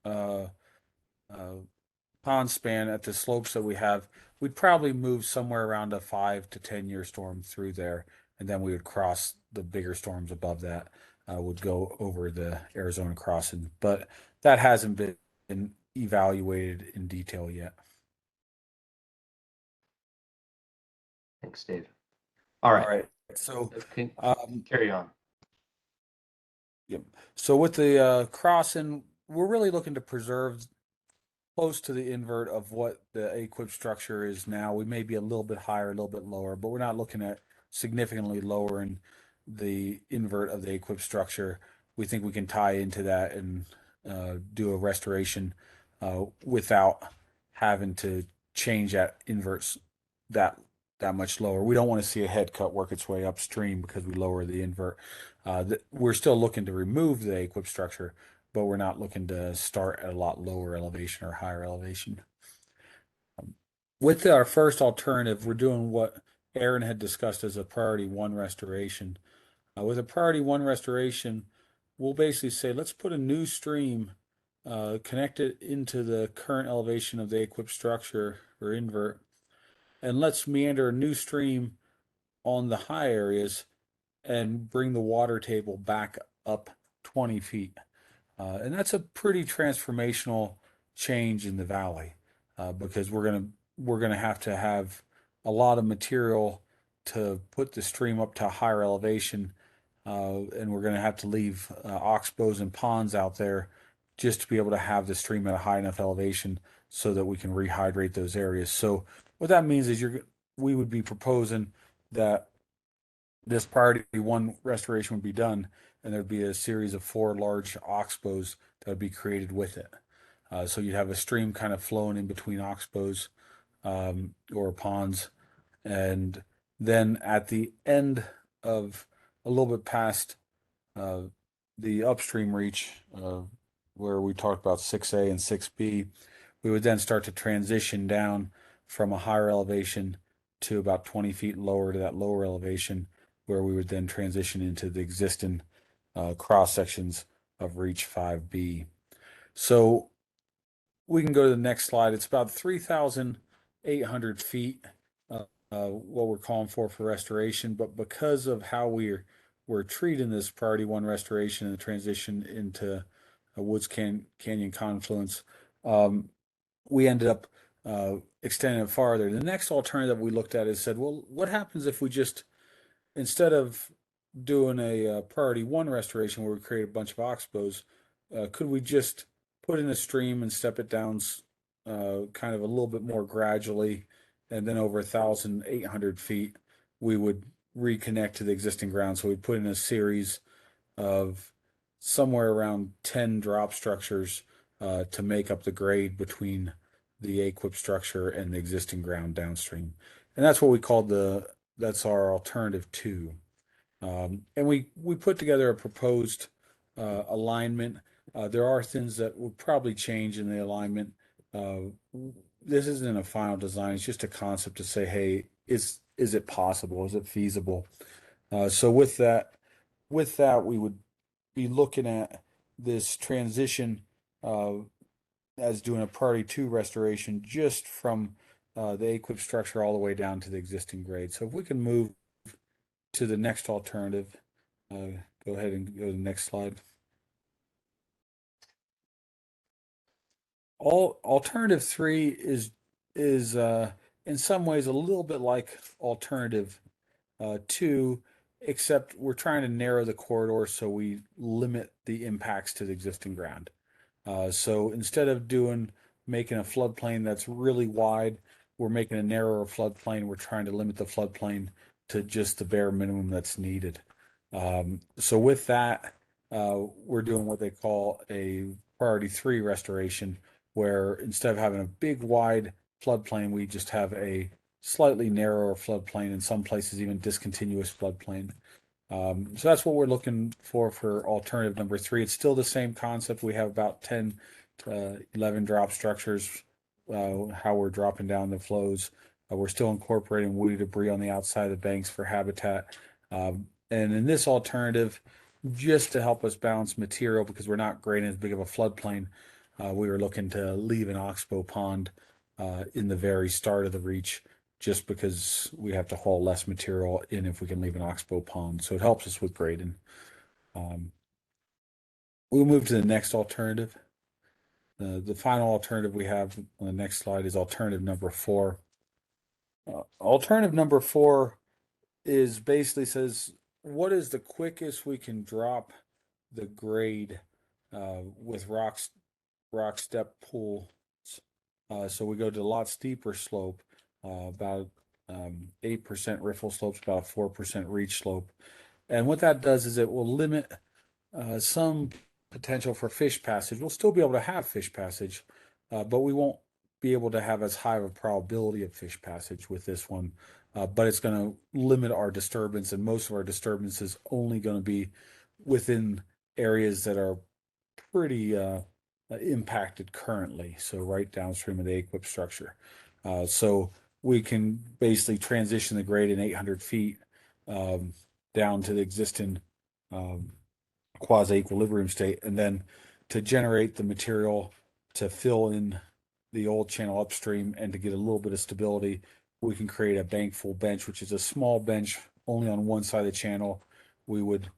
uh, pond span at the slopes that we have, we'd probably move somewhere around a 5 to 10-year storm through there, and then we would cross the bigger storms above that, would go over the Arizona crossing. But that hasn't been evaluated in detail yet. Thanks, Dave. All right. So Okay. Carry on. Yep. So with the crossing, we're really looking to preserve close to the invert of what the equip structure is now. We may be a little bit higher, a little bit lower, but we're not looking at significantly lowering the invert of the equip structure. We think we can tie into that and do a restoration without having to change that inverts that much lower. We don't want to see a head cut work its way upstream because we lower the invert. We're still looking to remove the equip structure, but we're not looking to start at a lot lower elevation or higher elevation. With our first alternative, we're doing what Aaron had discussed as a priority 1 restoration. With a priority 1 restoration, we'll basically say, let's put a new stream, connect it into the current elevation of the equip structure or invert, and let's meander a new stream on the high areas and bring the water table back up 20 feet. And that's a pretty transformational change in the valley, because we're gonna have to have a lot of material to put the stream up to a higher elevation, and we're gonna have to leave oxbows and ponds out there just to be able to have the stream at a high enough elevation so that we can rehydrate those areas. So what that means is we would be proposing that this priority 1 restoration would be done, and there'd be a series of 4 large oxbows that would be created with it. So you'd have a stream kind of flowing in between oxbows or ponds, and then at the end of a little bit past the upstream reach, where we talked about 6A and 6B, we would then start to transition down from a higher elevation to about 20 feet lower to that lower elevation, where we would then transition into the existing cross sections of reach 5B. So we can go to the next slide. It's about 3,800 feet, what we're calling for restoration, but because of how we're treating this priority 1 restoration and the transition into a Woods Canyon confluence, we ended up extending it farther. The next alternative we looked at is said, well, what happens if we just, instead of doing a priority 1 restoration where we create a bunch of oxbows, could we just put in a stream and step it down kind of a little bit more gradually, and then over 1,800 feet we would reconnect to the existing ground. So we put in a series of somewhere around 10 drop structures to make up the grade between the equip structure and the existing ground downstream. And that's what we called that's our alternative 2. And we put together a proposed alignment. There are things that would probably change in the alignment. This isn't a final design. It's just a concept to say, hey, is it possible? Is it feasible? So with that, we would be looking at this transition as doing a priority 2 restoration just from the equip structure all the way down to the existing grade. So if we can move to the next alternative, go ahead and go to the next slide. Alternative 3 is in some ways a little bit like alternative 2, except we're trying to narrow the corridor so we limit the impacts to the existing ground. So instead of making a floodplain that's really wide, we're making a narrower floodplain. We're trying to limit the floodplain to just the bare minimum that's needed. So with that, we're doing what they call a priority 3 restoration, where instead of having a big wide floodplain, we just have a slightly narrower floodplain, in some places even discontinuous floodplain. So that's what we're looking for alternative number 3. It's still the same concept. We have about 10 to 11 drop structures, how we're dropping down the flows. We're still incorporating woody debris on the outside of the banks for habitat. And in this alternative, just to help us balance material, because we're not grading as big of a floodplain, we were looking to leave an oxbow pond in the very start of the reach, just because we have to haul less material in if we can leave an oxbow pond. So it helps us with grading. We'll move to the next alternative. The final alternative we have on the next slide is alternative number 4. Alternative number 4 is basically says, what is the quickest we can drop the grade with rock step pools? So we go to a lot steeper slope, about 8% riffle slopes, about a 4% reach slope. And what that does is it will limit some potential for fish passage. We'll still be able to have fish passage, but we won't be able to have as high of a probability of fish passage with this one. But it's going to limit our disturbance, and most of our disturbance is only going to be within areas that are pretty impacted currently, so right downstream of the equip structure. So we can basically transition the grade in 800 feet down to the existing quasi-equilibrium state, and then to generate the material to fill in the old channel upstream and to get a little bit of stability, we can create a bankful bench, which is a small bench only on one side of the channel. We would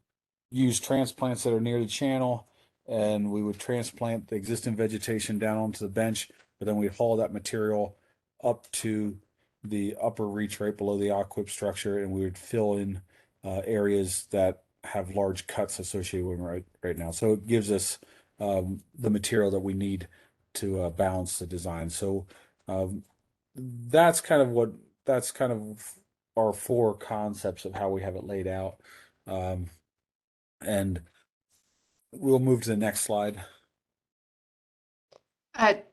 use transplants that are near the channel, and we would transplant the existing vegetation down onto the bench, but then we'd haul that material up to the upper reach right below the aquip structure, and we would fill in areas that have large cuts associated with them right now. So it gives us the material that we need to balance the design. So that's kind of our 4 concepts of how we have it laid out. And we'll move to the next slide.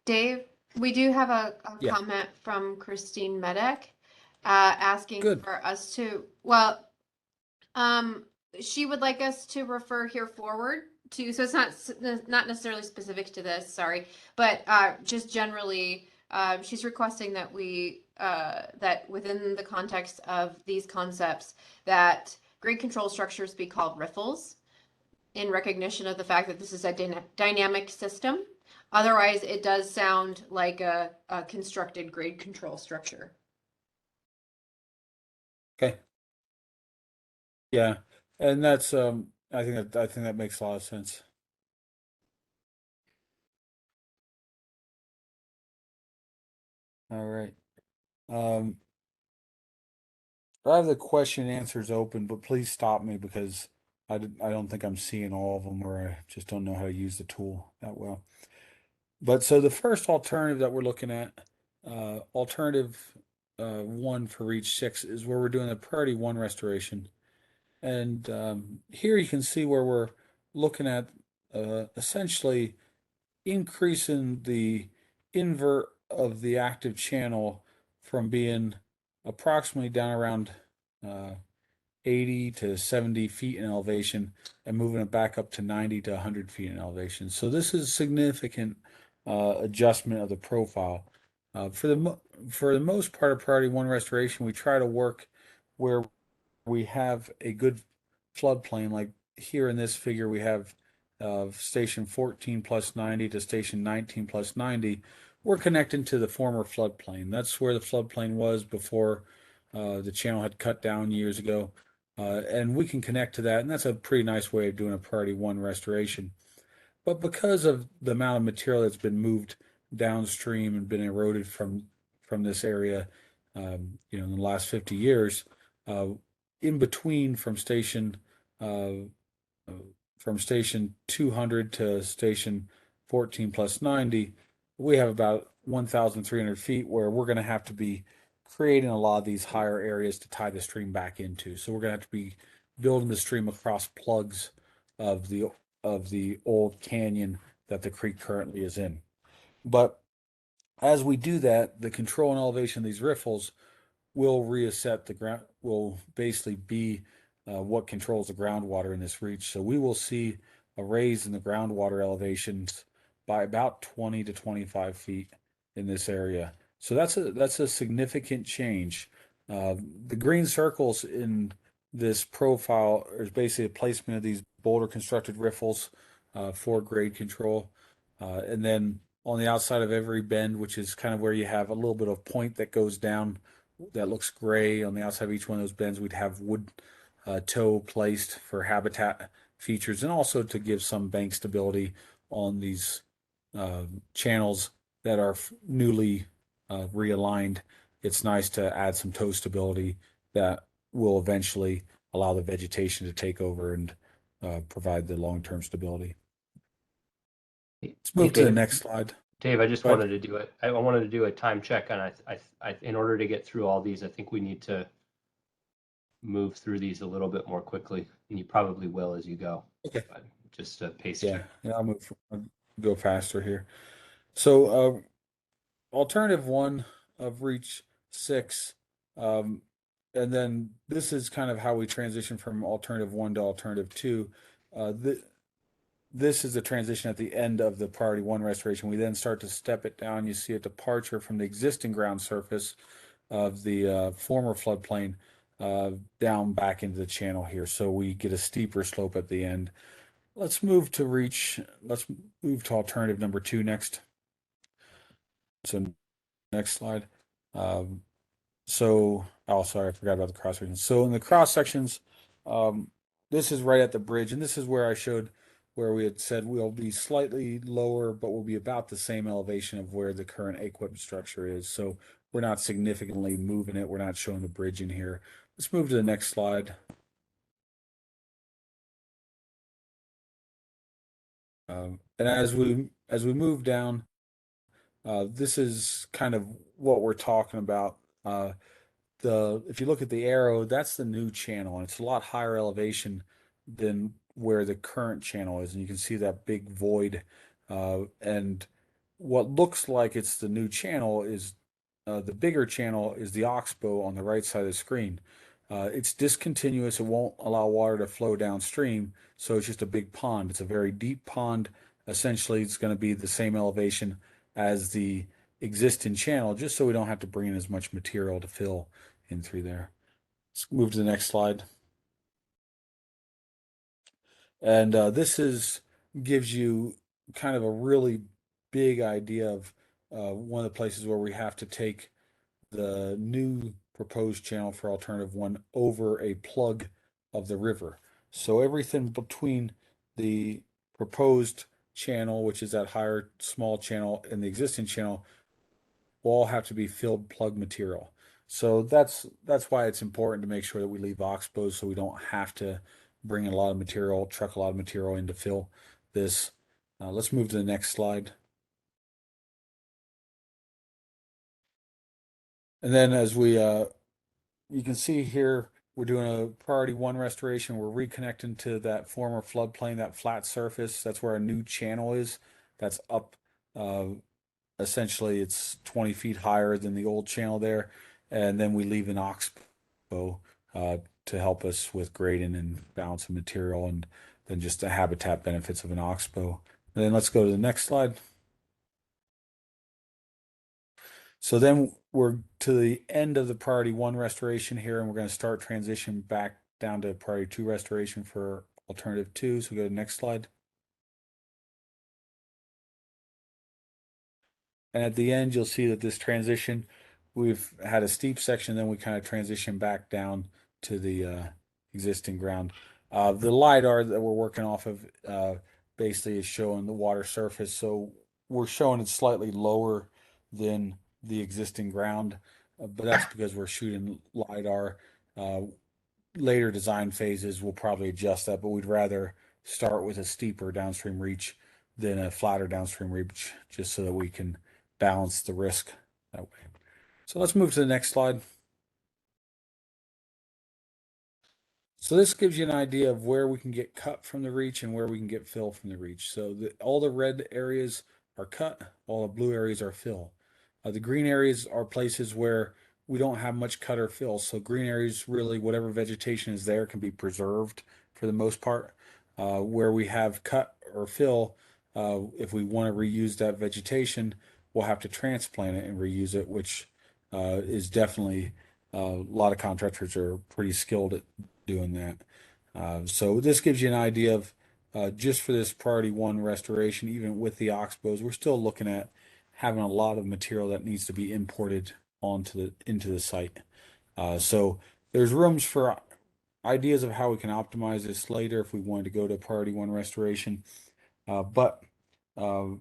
Dave, we do have a Yeah. comment from Christine Medek asking Good. for us to, she would like us to refer here forward to, so it's not necessarily specific to this, sorry, but just generally, she's requesting that we, that within the context of these concepts, that grade control structures be called riffles in recognition of the fact that this is a dynamic system. Otherwise, it does sound like a constructed grade control structure. Okay. Yeah, and that's I think that makes a lot of sense. All right. I have the question and answers open, but please stop me because I don't think I'm seeing all of them, or I just don't know how to use the tool that well. But so the first alternative that we're looking at, alternative 1 for reach 6, is where we're doing the priority 1 restoration. And here you can see where we're looking at essentially increasing the invert of the active channel from being approximately down around 80 to 70 feet in elevation and moving it back up to 90 to 100 feet in elevation. So this is significant adjustment of the profile. For the most part of priority 1 restoration, we try to work where we have a good floodplain. Like here in this figure, we have station 14 plus 90 to station 19 plus 90. We're connecting to the former floodplain. That's where the floodplain was before the channel had cut down years ago. And we can connect to that, and that's a pretty nice way of doing a priority 1 restoration. But because of the amount of material that's been moved downstream and been eroded from this area, in the last 50 years. In between uh, from station 200 to station 14 plus 90, we have about 1,300 feet where we're going to have to be creating a lot of these higher areas to tie the stream back into. So we're going to have to be building the stream across plugs of the old canyon that the creek currently is in. But as we do that, the control and elevation of these riffles will reset the ground, will basically be what controls the groundwater in this reach. So we will see a raise in the groundwater elevations by about 20 to 25 feet in this area. So that's a significant change. The green circles in this profile is basically a placement of these boulder constructed riffles for grade control. And then on the outside of every bend, which is kind of where you have a little bit of point that goes down that looks gray on the outside of each one of those bends, we'd have Woodtoe placed for habitat features and also to give some bank stability on these channels that are newly realigned. It's nice to add some toe stability that will eventually allow the vegetation to take over and provide the long-term stability. Let's move to the next slide. Dave, I just Go ahead. wanted to do it. I wanted to do a time check, and in order to get through all these, I think we need to move through these a little bit more quickly, and you probably will as you go. Okay. But just a pace Yeah, check. I'll go faster here. So, alternative one of reach 6, and then this is kind of how we transition from alternative 1 to alternative 2. This is the transition at the end of the priority 1 restoration. We then start to step it down. You see a departure from the existing ground surface of the former floodplain down back into the channel here. So we get a steeper slope at the end. Let's move to alternative number 2 next. So next slide. Sorry, I forgot about the cross sections. So in the cross sections, this is right at the bridge, and this is where I showed where we had said we'll be slightly lower, but we'll be about the same elevation of where the current equipment structure is. So we're not significantly moving it. We're not showing the bridge in here. Let's move to the next slide. And as we move down, this is kind of what we're talking about. If you look at the arrow, that's the new channel, and it's a lot higher elevation than where the current channel is, and you can see that big void. And what looks like it's the new channel is the bigger channel is the oxbow on the right side of the screen. It's discontinuous. It won't allow water to flow downstream, so it's just a big pond. It's a very deep pond. Essentially, it's going to be the same elevation as the existing channel, just so we don't have to bring in as much material to fill in through there. Let's move to the next slide. And gives you kind of a really big idea of one of the places where we have to take the new proposed channel for alternative 1 over a plug of the river. So everything between the proposed channel, which is that higher small channel, and the existing channel will all have to be filled plug material. So that's why it's important to make sure that we leave oxbows so we don't have to bring in a lot of material, truck a lot of material in to fill this. Let's move to the next slide. And then as you can see here, we're doing a priority 1 restoration. We're reconnecting to that former floodplain, that flat surface. That's where our new channel is. That's up. Essentially, it's 20 feet higher than the old channel there. And then we leave an oxbow to help us with grading and balance of material, and then just the habitat benefits of an oxbow. And then let's go to the next slide. So then we're to the end of the priority 1 restoration here, and we're going to start transition back down to priority 2 restoration for alternative 2. So we go to the next slide. And at the end, you'll see that this transition, we've had a steep section, then we kind of transition back down to the existing ground. The LiDAR that we're working off of basically is showing the water surface. So we're showing it slightly lower than the existing ground, but that's because we're shooting LiDAR. Later design phases will probably adjust that, but we'd rather start with a steeper downstream reach than a flatter downstream reach, just so that we can balance the risk that way. So let's move to the next slide. So this gives you an idea of where we can get cut from the reach and where we can get fill from the reach. So all the red areas are cut, all the blue areas are fill. The green areas are places where we don't have much cut or fill. So green areas, really whatever vegetation is there can be preserved for the most part. Where we have cut or fill, if we want to reuse that vegetation, we'll have to transplant it and reuse it, which is definitely a lot of contractors are pretty skilled at doing that. So this gives you an idea of just for this priority 1 restoration, even with the oxbows, we're still looking at having a lot of material that needs to be imported into the site. So there's rooms for ideas of how we can optimize this later if we wanted to go to priority 1 restoration. But the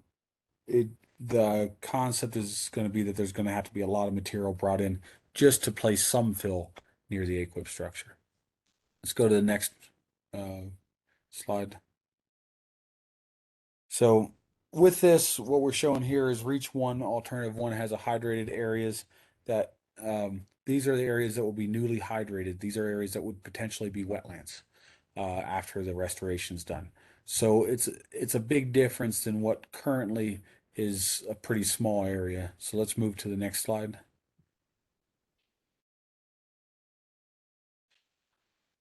concept is going to be that there's going to have to be a lot of material brought in just to place some fill near the equip structure. Let's go to the next slide. So with this, what we're showing here is reach 1, alternative 1 has a hydrated areas that these are the areas that will be newly hydrated. These are areas that would potentially be wetlands after the restoration is done. So it's a big difference than what currently is a pretty small area. So let's move to the next slide.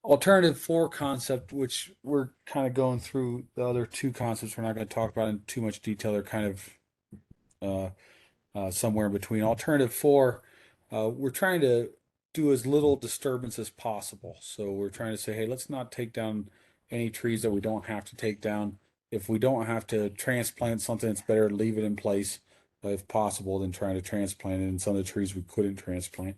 Alternative 4 concept, which we're kind of going through the other 2 concepts we're not going to talk about in too much detail. They're kind of somewhere in between. Alternative 4, we're trying to do as little disturbance as possible. So we're trying to say, hey, let's not take down any trees that we don't have to take down. If we don't have to transplant something, it's better to leave it in place if possible than trying to transplant it. And some of the trees we couldn't transplant.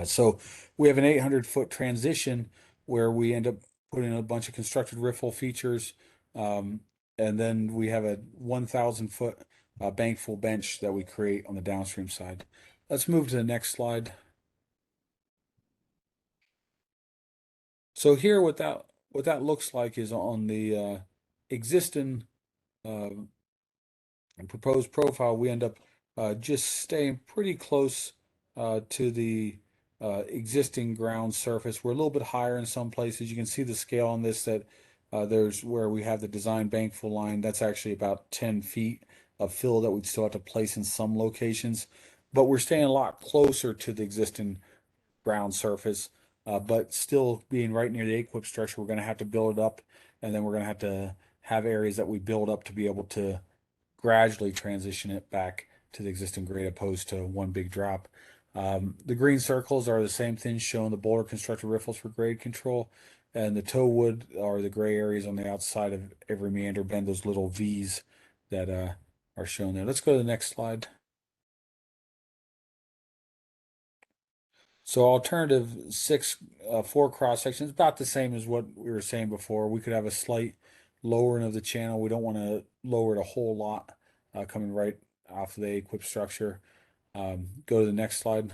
So we have an 800-foot transition where we end up putting a bunch of constructed riffle features. And then we have a 1,000-foot bankful bench that we create on the downstream side. Let's move to the next slide. So here what that looks like is on the existing proposed profile, we end up just staying pretty close to the existing ground surface. We're a little bit higher in some places. You can see the scale on this that there's where we have the design bankful line. That's actually about 10 feet of fill that we'd still have to place in some locations. But we're staying a lot closer to the existing ground surface, but still being right near the equip structure. We're going to have to build it up, and then we're going to have areas that we build up to be able to gradually transition it back to the existing grade opposed to one big drop. The green circles are the same thing, showing the boulder constructed riffles for grade control, and the toe wood are the gray areas on the outside of every meander bend, those little V's that are shown there. Let's go to the next slide. So alternative 6, 4 cross sections, about the same as what we were saying before. We could have a slight lowering of the channel. We don't want to lower it a whole lot coming right off of the equip structure. Go to the next slide.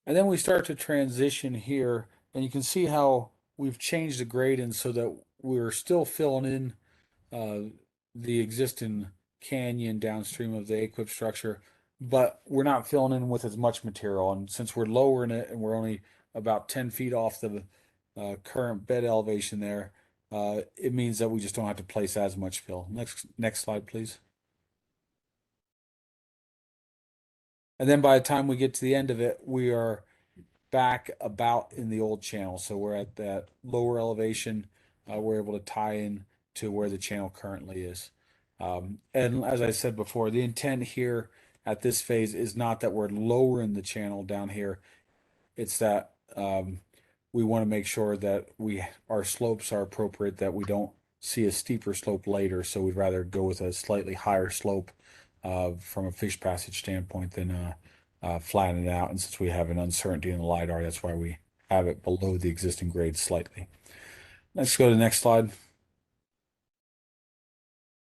And then we start to transition here, and you can see how we've changed the gradient so that we're still filling in the existing canyon downstream of the equip structure, but we're not filling in with as much material. And since we're lowering it and we're only about 10 feet off the current bed elevation there, it means that we just don't have to place as much fill. Next slide, please. And then by the time we get to the end of it, we are back about in the old channel. So we're at that lower elevation. We're able to tie in to where the channel currently is. And as I said before, the intent here at this phase is not that we're lowering the channel down here. It's that we want to make sure that our slopes are appropriate, that we don't see a steeper slope later. So we'd rather go with a slightly higher slope from a fish passage standpoint than flatten it out. And since we have an uncertainty in the LiDAR, that's why we have it below the existing grade slightly. Let's go to the next slide.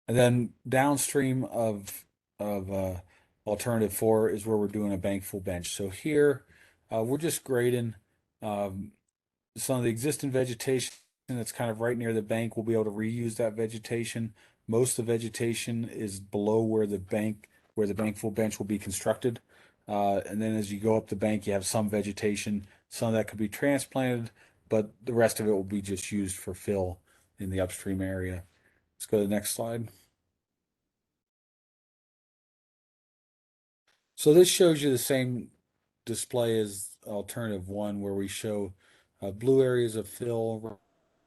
And then downstream of alternative 4 is where we're doing a bankful bench. So here we're just grading um, some of the existing vegetation that's kind of right near the bank. We'll be able to reuse that vegetation. Most of the vegetation is below where the bankful bench will be constructed. And then as you go up the bank, you have some vegetation. Some of that could be transplanted, but the rest of it will be just used for fill in the upstream area. Let's go to the next slide. So this shows you the same display as alternative 1, where we show blue areas of fill,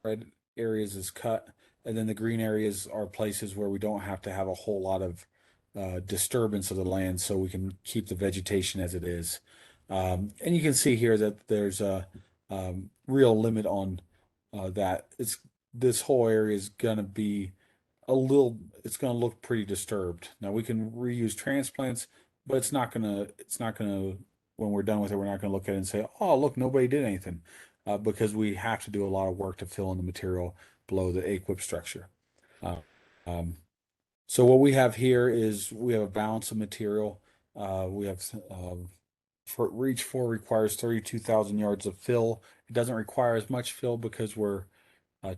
red areas is cut, and then the green areas are places where we don't have to have a whole lot of disturbance of the land, so we can keep the vegetation as it is. And you can see here that there's a real limit on that. This whole area is gonna be it's going to look pretty disturbed. Now we can reuse transplants, but it's not gonna, when we're done with it, we're not gonna look at it and say, oh, look, nobody did anything, because we have to do a lot of work to fill in the material below the aquip structure. Uh, um, so what we have here is we have a balance of material. We have for reach 4 requires 32,000 yards of fill. It doesn't require as much fill because we're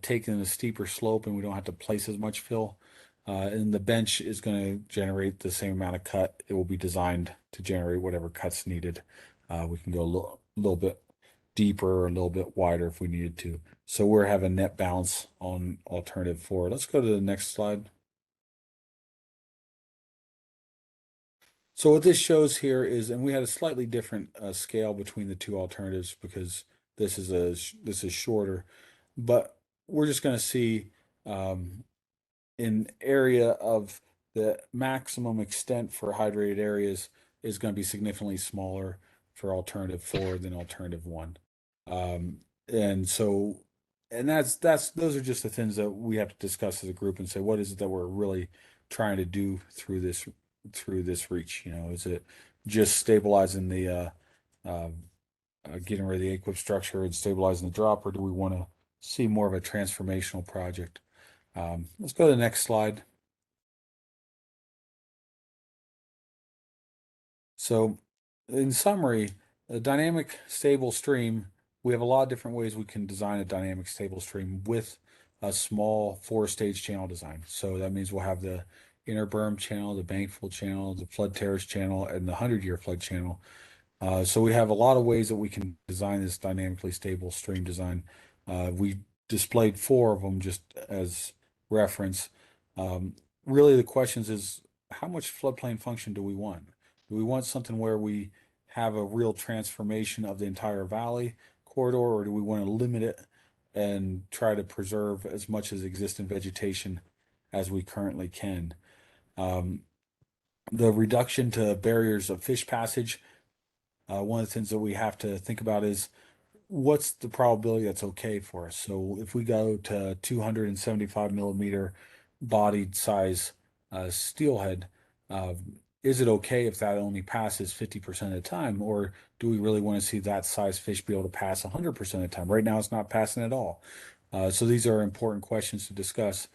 taking a steeper slope and we don't have to place as much fill. And the bench is going to generate the same amount of cut. It will be designed to generate whatever cuts needed. We can go a little bit deeper or a little bit wider if we needed to. So we're having net balance on alternative 4. Let's go to the next slide. So what this shows here is, and we had a slightly different scale between the two alternatives because this is shorter, but we're just going to see an area of the maximum extent for hydrated areas is going to be significantly smaller for alternative 4 than alternative 1. And so, and those are just the things that we have to discuss as a group and say, what is it that we're really trying to do through this reach? You know, is it just stabilizing the getting rid of the aquip structure and stabilizing the drop, or do we want to see more of a transformational project? Let's go to the next slide. So, in summary, a dynamic stable stream, we have a lot of different ways we can design a dynamic stable stream with a small 4-stage channel design. So that means we'll have the inner berm channel, the bankful channel, the flood terrace channel, and the 100-year flood channel. So we have a lot of ways that we can design this dynamically stable stream design. We displayed 4 of them just as reference. Really, the questions is, how much floodplain function do we want? Do we want something where we have a real transformation of the entire valley corridor, or do we want to limit it and try to preserve as much as existing vegetation as we currently can? The reduction to barriers of fish passage, one of the things that we have to think about is what's the probability that's okay for us. So if we go to 275 millimeter bodied size steelhead, uh, is it okay if that only passes 50% of the time, or do we really want to see that size fish be able to pass 100% of the time? Right now, it's not passing at all. So these are important questions to discuss.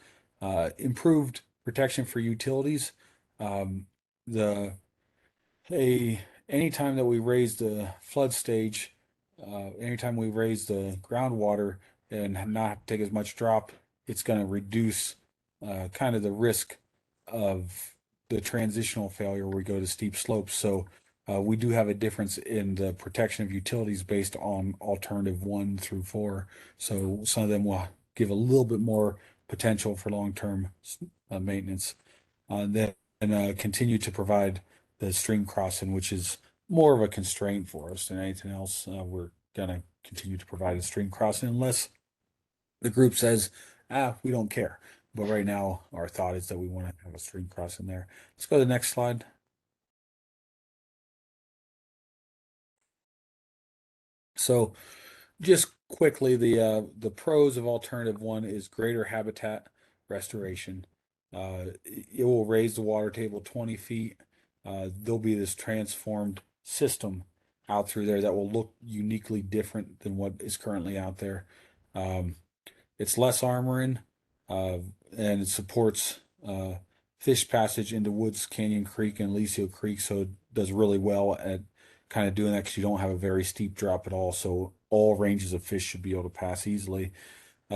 Improved protection for utilities. The a Anytime that we raise the flood stage, anytime we raise the groundwater and not take as much drop, it's going to reduce kind of the risk of the transitional failure where we go to steep slopes. So we do have a difference in the protection of utilities based on alternative 1 through 4. So some of them will give a little bit more potential for long-term maintenance. Then continue to provide the stream crossing, which is more of a constraint for us than anything else. We're gonna continue to provide a stream crossing unless the group says, we don't care. But right now, our thought is that we want to have a stream crossing there. Let's go to the next slide. So just quickly, the pros of alternative 1 is greater habitat restoration. It will raise the water table 20 feet. There'll be this transformed system out through there that will look uniquely different than what is currently out there. It's less armoring, and it supports fish passage into Woods Canyon Creek and Aliso Creek, so it does really well at kind of doing that because you don't have a very steep drop at all. So all ranges of fish should be able to pass easily.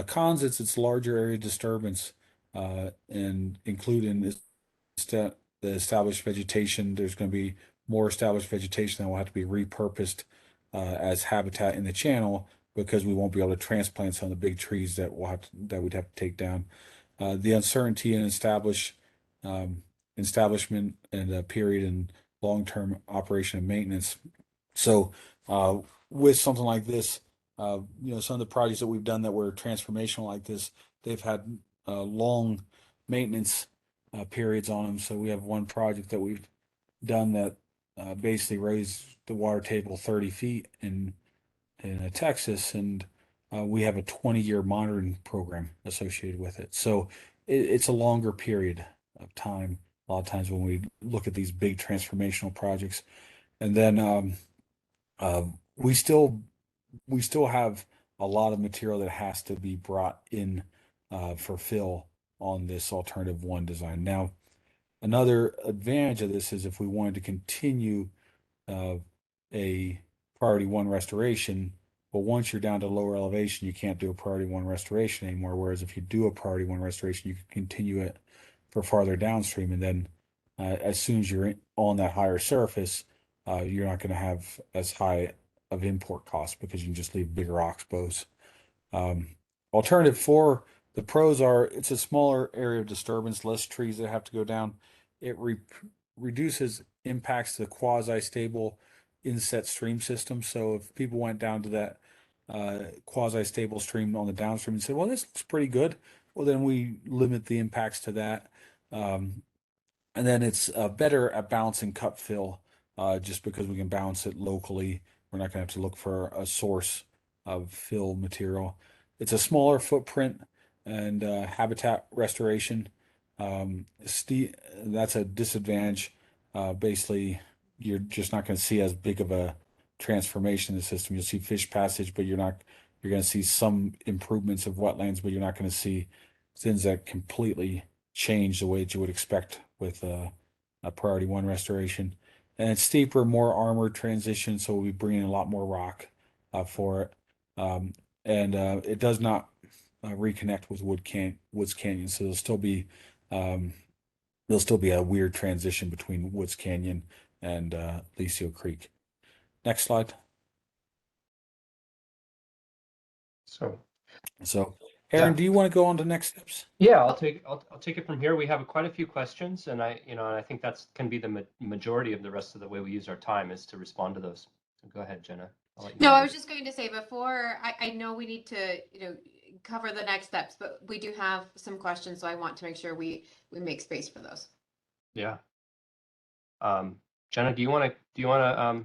Cons, it's larger area disturbance, and including the established vegetation. There's going to be more established vegetation that will have to be repurposed as habitat in the channel because we won't be able to transplant some of the big trees that we'd have to take down. The uncertainty in establishment and period and long-term operation and maintenance. So with something like this, some of the projects that we've done that were transformational like this, they've had long maintenance periods on them. So we have one project that we've done that basically raised the water table 30 feet in Texas, and we have a 20-year monitoring program associated with it. So it's a longer period of time. A lot of times when we look at these big transformational projects, and then we still have a lot of material that has to be brought in for fill on this alternative one design. Now, another advantage of this is if we wanted to continue a priority one restoration, but once you're down to lower elevation, you can't do a priority one restoration anymore. Whereas if you do a priority one restoration, you can continue it for farther downstream. And then as soon as you're on that higher surface, you're not going to have as high of import costs because you can just leave bigger oxbows. Alternative 4, the pros are it's a smaller area of disturbance, less trees that have to go down. It reduces impacts to the quasi-stable inset stream system. So if people went down to that quasi-stable stream on the downstream and said, well, this looks pretty good, well, then we limit the impacts to that. And then it's better at balancing cut fill just because we can balance it locally. We're not going to have to look for a source of fill material. It's a smaller footprint and habitat restoration. That's a disadvantage. Basically, you're just not going to see as big of a transformation in the system. You'll see fish passage, but you're going to see some improvements of wetlands, but you're not going to see things that completely change the way that you would expect with a priority one restoration. And it's steeper, more armored transition, so we'll be bringing a lot more rock for it. And it does not reconnect with Woods Canyon, so there'll still be a weird transition between Woods Canyon and Aliso Creek. Next slide. So, Aaron, Yeah. do you want to go on to next steps? Yeah, I'll take it from here. We have quite a few questions, and I think that's can be the majority of the rest of the way we use our time is to respond to those. So go ahead, Jenna. I'll let you No, I start. was just going to say before, I know we need to, cover the next steps, but we do have some questions, so I want to make sure we make space for those. Yeah. Jenna, do you want to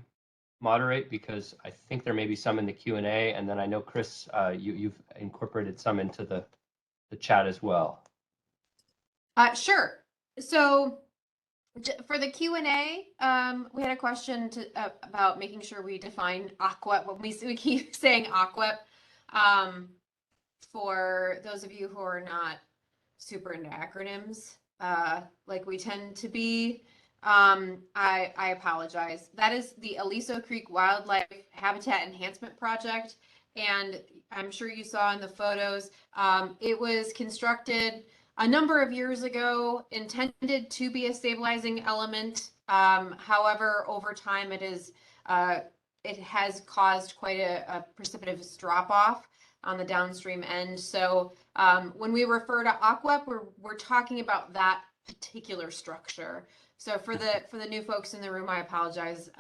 moderate, because I think there may be some in the Q&A, and then I know Chris, you've incorporated some into the chat as well. Sure. So for the Q&A, we had a question about making sure we define aqua. When we keep saying aqua, for those of you who are not super into acronyms, like we tend to be, I apologize. That is the Aliso Creek Wildlife Habitat Enhancement Project, and I'm sure you saw in the photos, it was constructed a number of years ago, intended to be a stabilizing element. However, over time, it has caused quite a precipitous drop off on the downstream end. So when we refer to aqua, we're talking about that particular structure. So for the new folks in the room, I apologize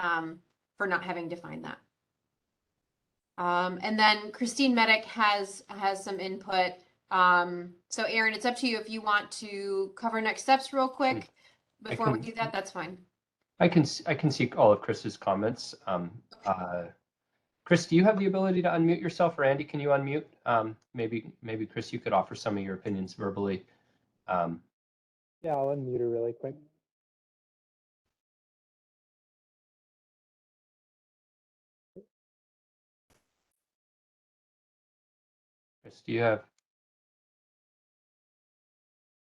for not having defined that. And then Christine Medic has some input. So Aaron, it's up to you if you want to cover next steps real quick before we do that. That's fine. I can see all of Chris's comments. Chris, do you have the ability to unmute yourself, or Andy, can you unmute? Maybe Chris, you could offer some of your opinions verbally. Yeah, I'll unmute her really quick. Chris, do you have?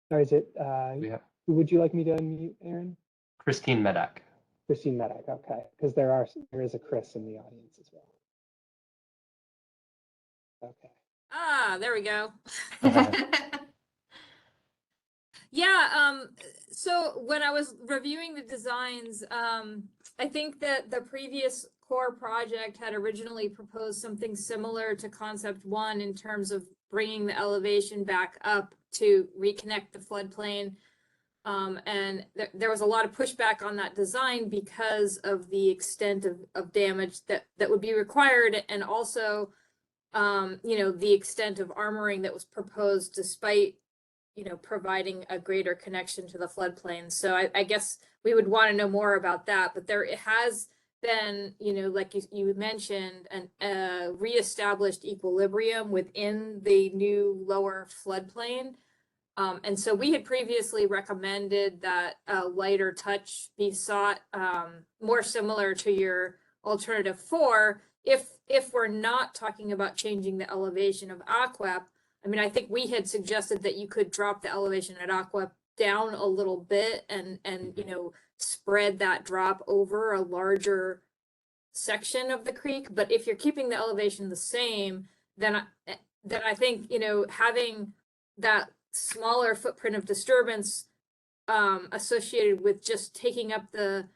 Or is it, Yeah. who would you like me to unmute, Aaron? Christine Medak. Christine Medak, okay, because there is a Chris in the audience as well. Okay. Ah, there we go. Yeah, so when I was reviewing the designs, I think that the previous core project had originally proposed something similar to concept one in terms of bringing the elevation back up to reconnect the floodplain. And there was a lot of pushback on that design because of the extent of damage that would be required, and also, the extent of armoring that was proposed despite providing a greater connection to the floodplain. So I guess we would want to know more about that, but there it has been, like you mentioned, an reestablished equilibrium within the new lower floodplain. And so we had previously recommended that a lighter touch be sought, more similar to your alternative 4, if we're not talking about changing the elevation of Aquep. I mean, I think we had suggested that you could drop the elevation at Aquep down a little bit and spread that drop over a larger section of the creek. But if you're keeping the elevation the same, then I think, having that smaller footprint of disturbance associated with just taking up the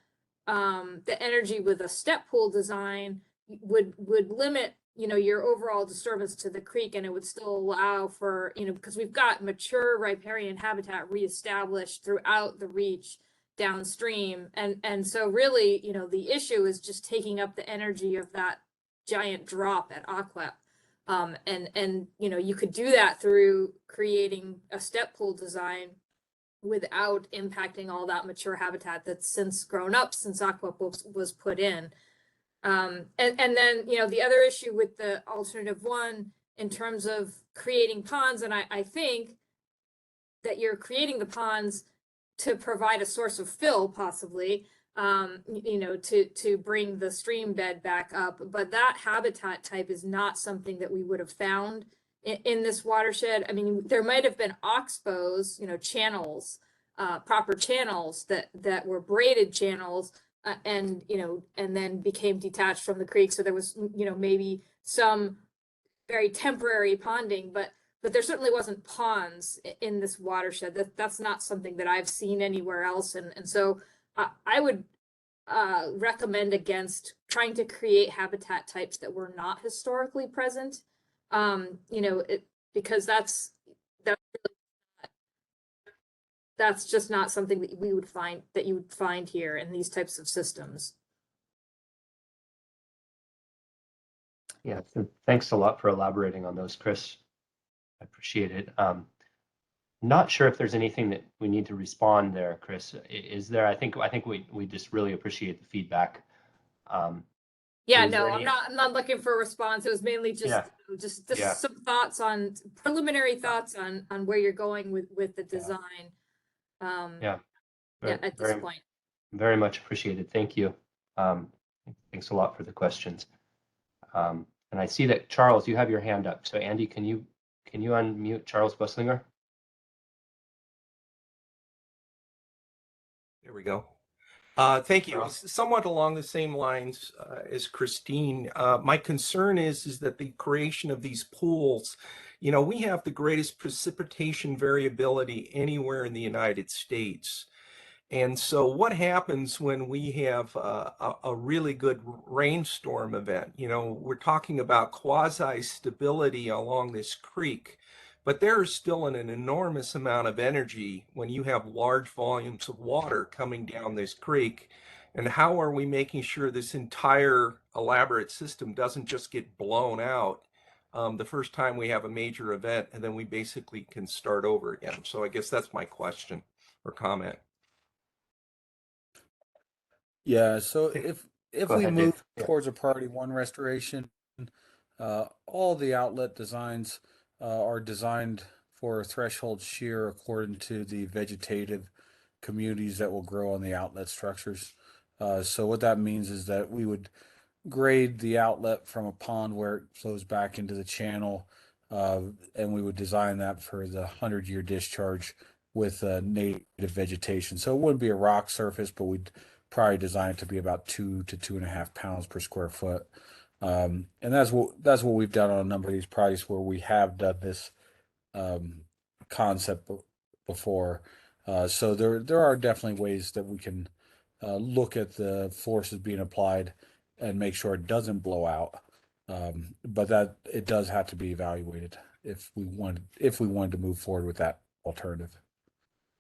energy with a step pool design would limit your overall disturbance to the creek, and it would still allow for because we've got mature riparian habitat reestablished throughout the reach downstream, and so really the issue is just taking up the energy of that giant drop at Aquep. And you could do that through creating a step pool design without impacting all that mature habitat that's since grown up since Aquep was put in. And then, the other issue with the alternative 1 in terms of creating ponds, and I think that you're creating the ponds to provide a source of fill, possibly, to bring the stream bed back up. But that habitat type is not something that we would have found in this watershed. I mean, there might have been oxbows, channels, proper channels that were braided channels, and then became detached from the creek. So there was, maybe some very temporary ponding, but there certainly wasn't ponds in this watershed. That's not something that I've seen anywhere else. And so I would recommend against trying to create habitat types that were not historically present, because that's just not something that you would find here in these types of systems. Yeah, so thanks a lot for elaborating on those, Chris. I appreciate it. Not sure if there's anything that we need to respond there, Chris. Is there? I think we just really appreciate the feedback. Yeah, is there no, any- I'm not looking for a response. It was mainly just Yeah. some thoughts on preliminary thoughts on where you're going with the design. At this point. Very much appreciated. Thank you. Thanks a lot for the questions. And I see that Charles, you have your hand up. So Andy, can you unmute Charles Busslinger? There we go. Thank you. Somewhat along the same lines as Christine, my concern is that the creation of these pools, we have the greatest precipitation variability anywhere in the United States. And so what happens when we have a really good rainstorm event? We're talking about quasi-stability along this creek, but there is still an enormous amount of energy when you have large volumes of water coming down this creek. And how are we making sure this entire elaborate system doesn't just get blown out the first time we have a major event, and then we basically can start over again? So I guess that's my question or comment. Yeah, so if Go we ahead, move Dave. Yeah. towards a priority 1 restoration, all the outlet designs are designed for threshold shear according to the vegetative communities that will grow on the outlet structures. So what that means is that we would grade the outlet from a pond where it flows back into the channel, and we would design that for the 100-year discharge with native vegetation. So it wouldn't be a rock surface, but we'd probably design it to be about 2 to 2.5 pounds per square foot. And that's what we've done on a number of these projects where we have done this concept before. So there are definitely ways that we can look at the forces being applied and make sure it doesn't blow out. But that it does have to be evaluated if we wanted to move forward with that alternative.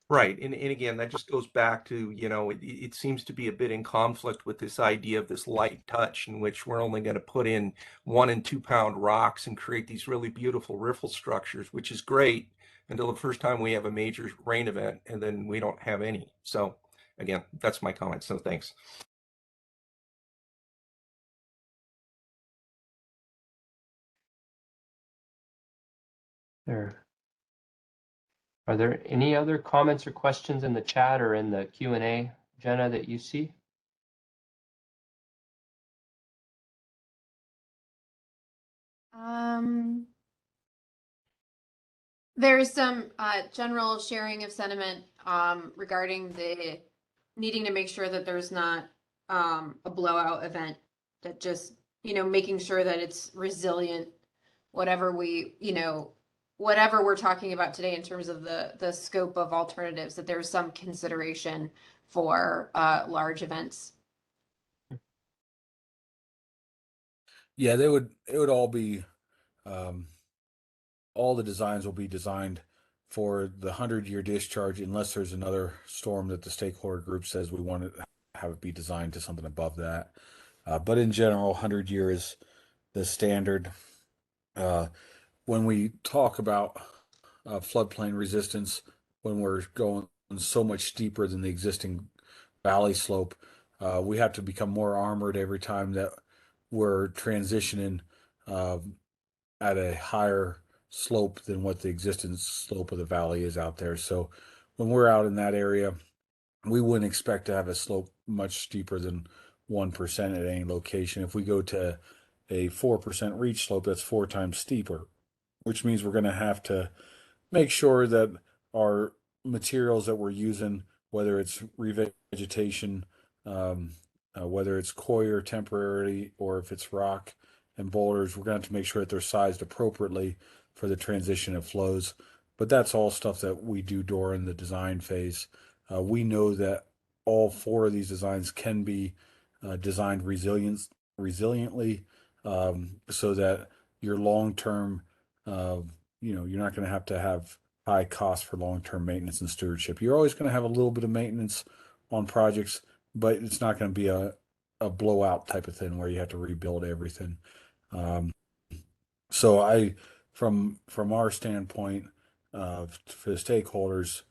Right. And again, that just goes back to, it seems to be a bit in conflict with this idea of this light touch in which we're only going to put in 1 and 2 pound rocks and create these really beautiful riffle structures, which is great until the first time we have a major rain event and then we don't have any. So again, that's my comment. So thanks. Are there any other comments or questions in the chat or in the Q&A, Jenna, that you see? There's some general sharing of sentiment regarding the needing to make sure that there's not a blowout event, that just, making sure that it's resilient, whatever whatever we're talking about today in terms of the scope of alternatives, that there's some consideration for large events. Yeah, it would all be all the designs will be designed for the 100-year discharge unless there's another storm that the stakeholder group says we want to have it be designed to something above that. But in general, 100-year is the standard. When we talk about floodplain resistance, when we're going so much steeper than the existing valley slope, we have to become more armored every time that we're transitioning at a higher slope than what the existing slope of the valley is out there. So when we're out in that area, we wouldn't expect to have a slope much steeper than 1% at any location. If we go to a 4% reach slope, that's 4 times steeper, which means we're going to have to make sure that our materials that we're using, whether it's revegetation, whether it's coir temporary, or if it's rock and boulders, we're going to have to make sure that they're sized appropriately for the transition of flows. But that's all stuff that we do during the design phase. We know that all 4 of these designs can be designed resiliently, so that your long-term, you're not going to have high costs for long-term maintenance and stewardship. You're always going to have a little bit of maintenance on projects, but it's not going to be a blowout type of thing where you have to rebuild everything. So from our standpoint, for the stakeholders,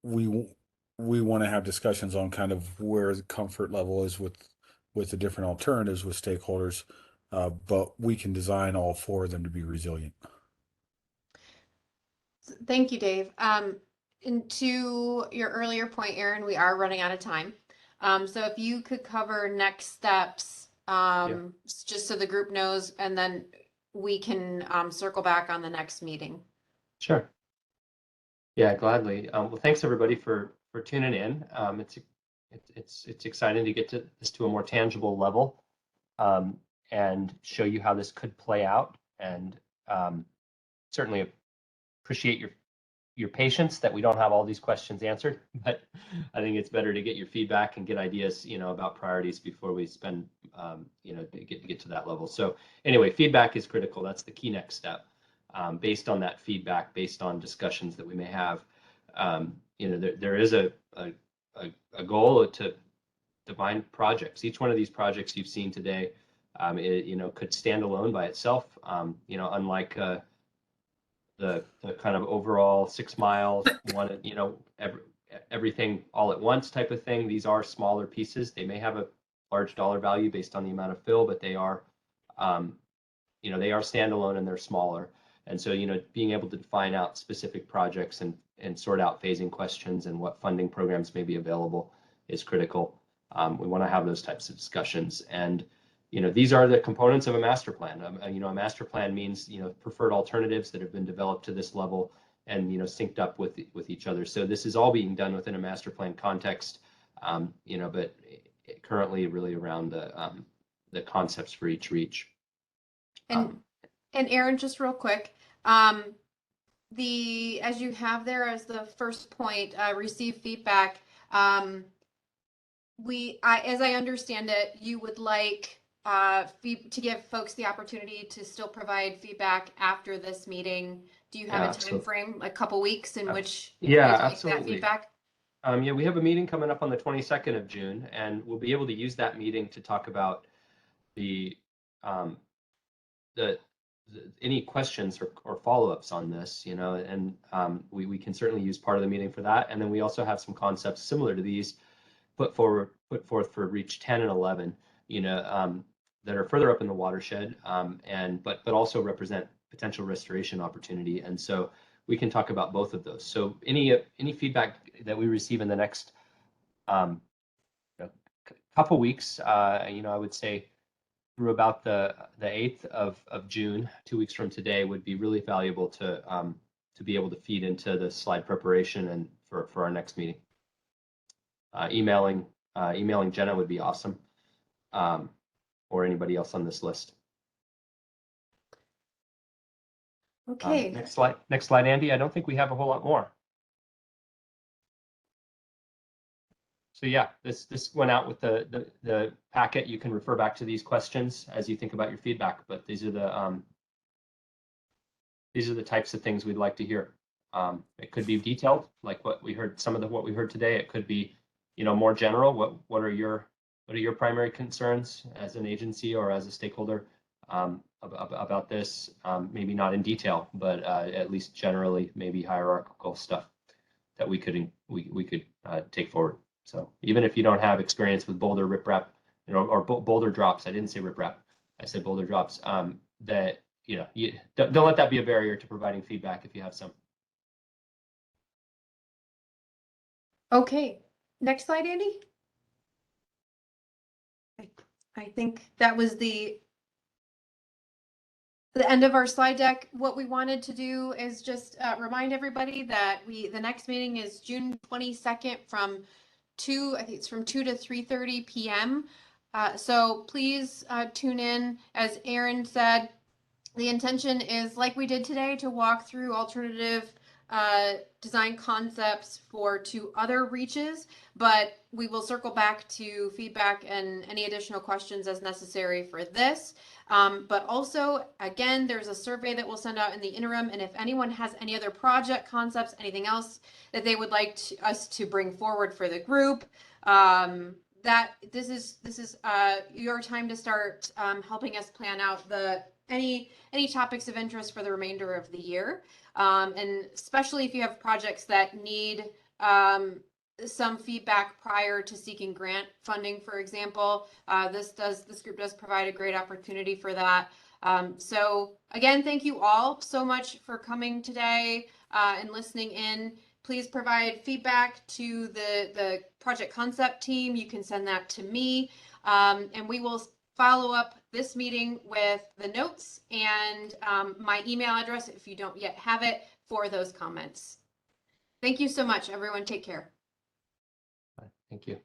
we want to have discussions on kind of where the comfort level is with the different alternatives with stakeholders, but we can design all 4 of them to be resilient. Thank you, Dave. And to your earlier point, Aaron, we are running out of time. So if you could cover next steps, just so the group knows, and then we can circle back on the next meeting. Sure. Yeah, gladly. Well, thanks everybody for tuning in. It's exciting to get to this to a more tangible level, and show you how this could play out, and certainly appreciate your patience that we don't have all these questions answered, but I think it's better to get your feedback and get ideas, about priorities before we spend, get to that level. So anyway, feedback is critical. That's the key next step. Based on that feedback, based on discussions that we may have, there is a goal to define projects. Each one of these projects you've seen today, could stand alone by itself. Unlike the kind of overall 6 miles, everything all at once type of thing. These are smaller pieces. They may have a large dollar value based on the amount of fill, but they are, they are standalone and they're smaller. And so, being able to define out specific projects and sort out phasing questions and what funding programs may be available is critical. We want to have those types of discussions. And these are the components of a master plan. A master plan means, preferred alternatives that have been developed to this level, and synced up with each other. So this is all being done within a master plan context, but currently really around the concepts for each reach. And Aaron, just real quick, as you have there as the first point, receive feedback. As I understand it, you would like to give folks the opportunity to still provide feedback after this meeting. Do you have a time frame, a couple weeks in which you guys make that feedback? Yeah, we have a meeting coming up on the 22nd of June, and we'll be able to use that meeting to talk about any questions or follow-ups on this, and we can certainly use part of the meeting for that. And then we also have some concepts similar to these put forth for reach 10 and 11, that are further up in the watershed, but also represent potential restoration opportunity. And so we can talk about both of those. So any feedback that we receive in the next couple weeks, I would say through about the 8th of June, 2 weeks from today, would be really valuable to be able to feed into the slide preparation and for our next meeting. Emailing Jenna would be awesome, or anybody else on this list. Okay. Next slide, Andy. I don't think we have a whole lot more. So yeah, this went out with the packet. You can refer back to these questions as you think about your feedback, but these are the types of things we'd like to hear. It could be detailed, like what we heard, what we heard today. It could be, more general. What are your primary concerns as an agency or as a stakeholder about this? Maybe not in detail, but at least generally, maybe hierarchical stuff that we could take forward. So even if you don't have experience with boulder riprap, or boulder drops, I didn't say riprap, I said boulder drops. That you don't let that be a barrier to providing feedback if you have some. Okay, next slide, Andy. I think that was the end of our slide deck. What we wanted to do is just remind everybody that the next meeting is June 22nd from 2 to 3:30 p.m. So please tune in. As Aaron said, the intention is, like we did today, to walk through alternative design concepts for 2 other reaches, but we will circle back to feedback and any additional questions as necessary for this. But also, again, there's a survey that we'll send out in the interim, and if anyone has any other project concepts, anything else that they would like us to bring forward for the group, that this is your time to start helping us plan out any topics of interest for the remainder of the year. And especially if you have projects that need some feedback prior to seeking grant funding, for example, this group does provide a great opportunity for that. So again, thank you all so much for coming today and listening in. Please provide feedback to the project concept team. You can send that to me, and we will follow up this meeting with the notes and my email address if you don't yet have it for those comments. Thank you so much, everyone. Take care. Thank you.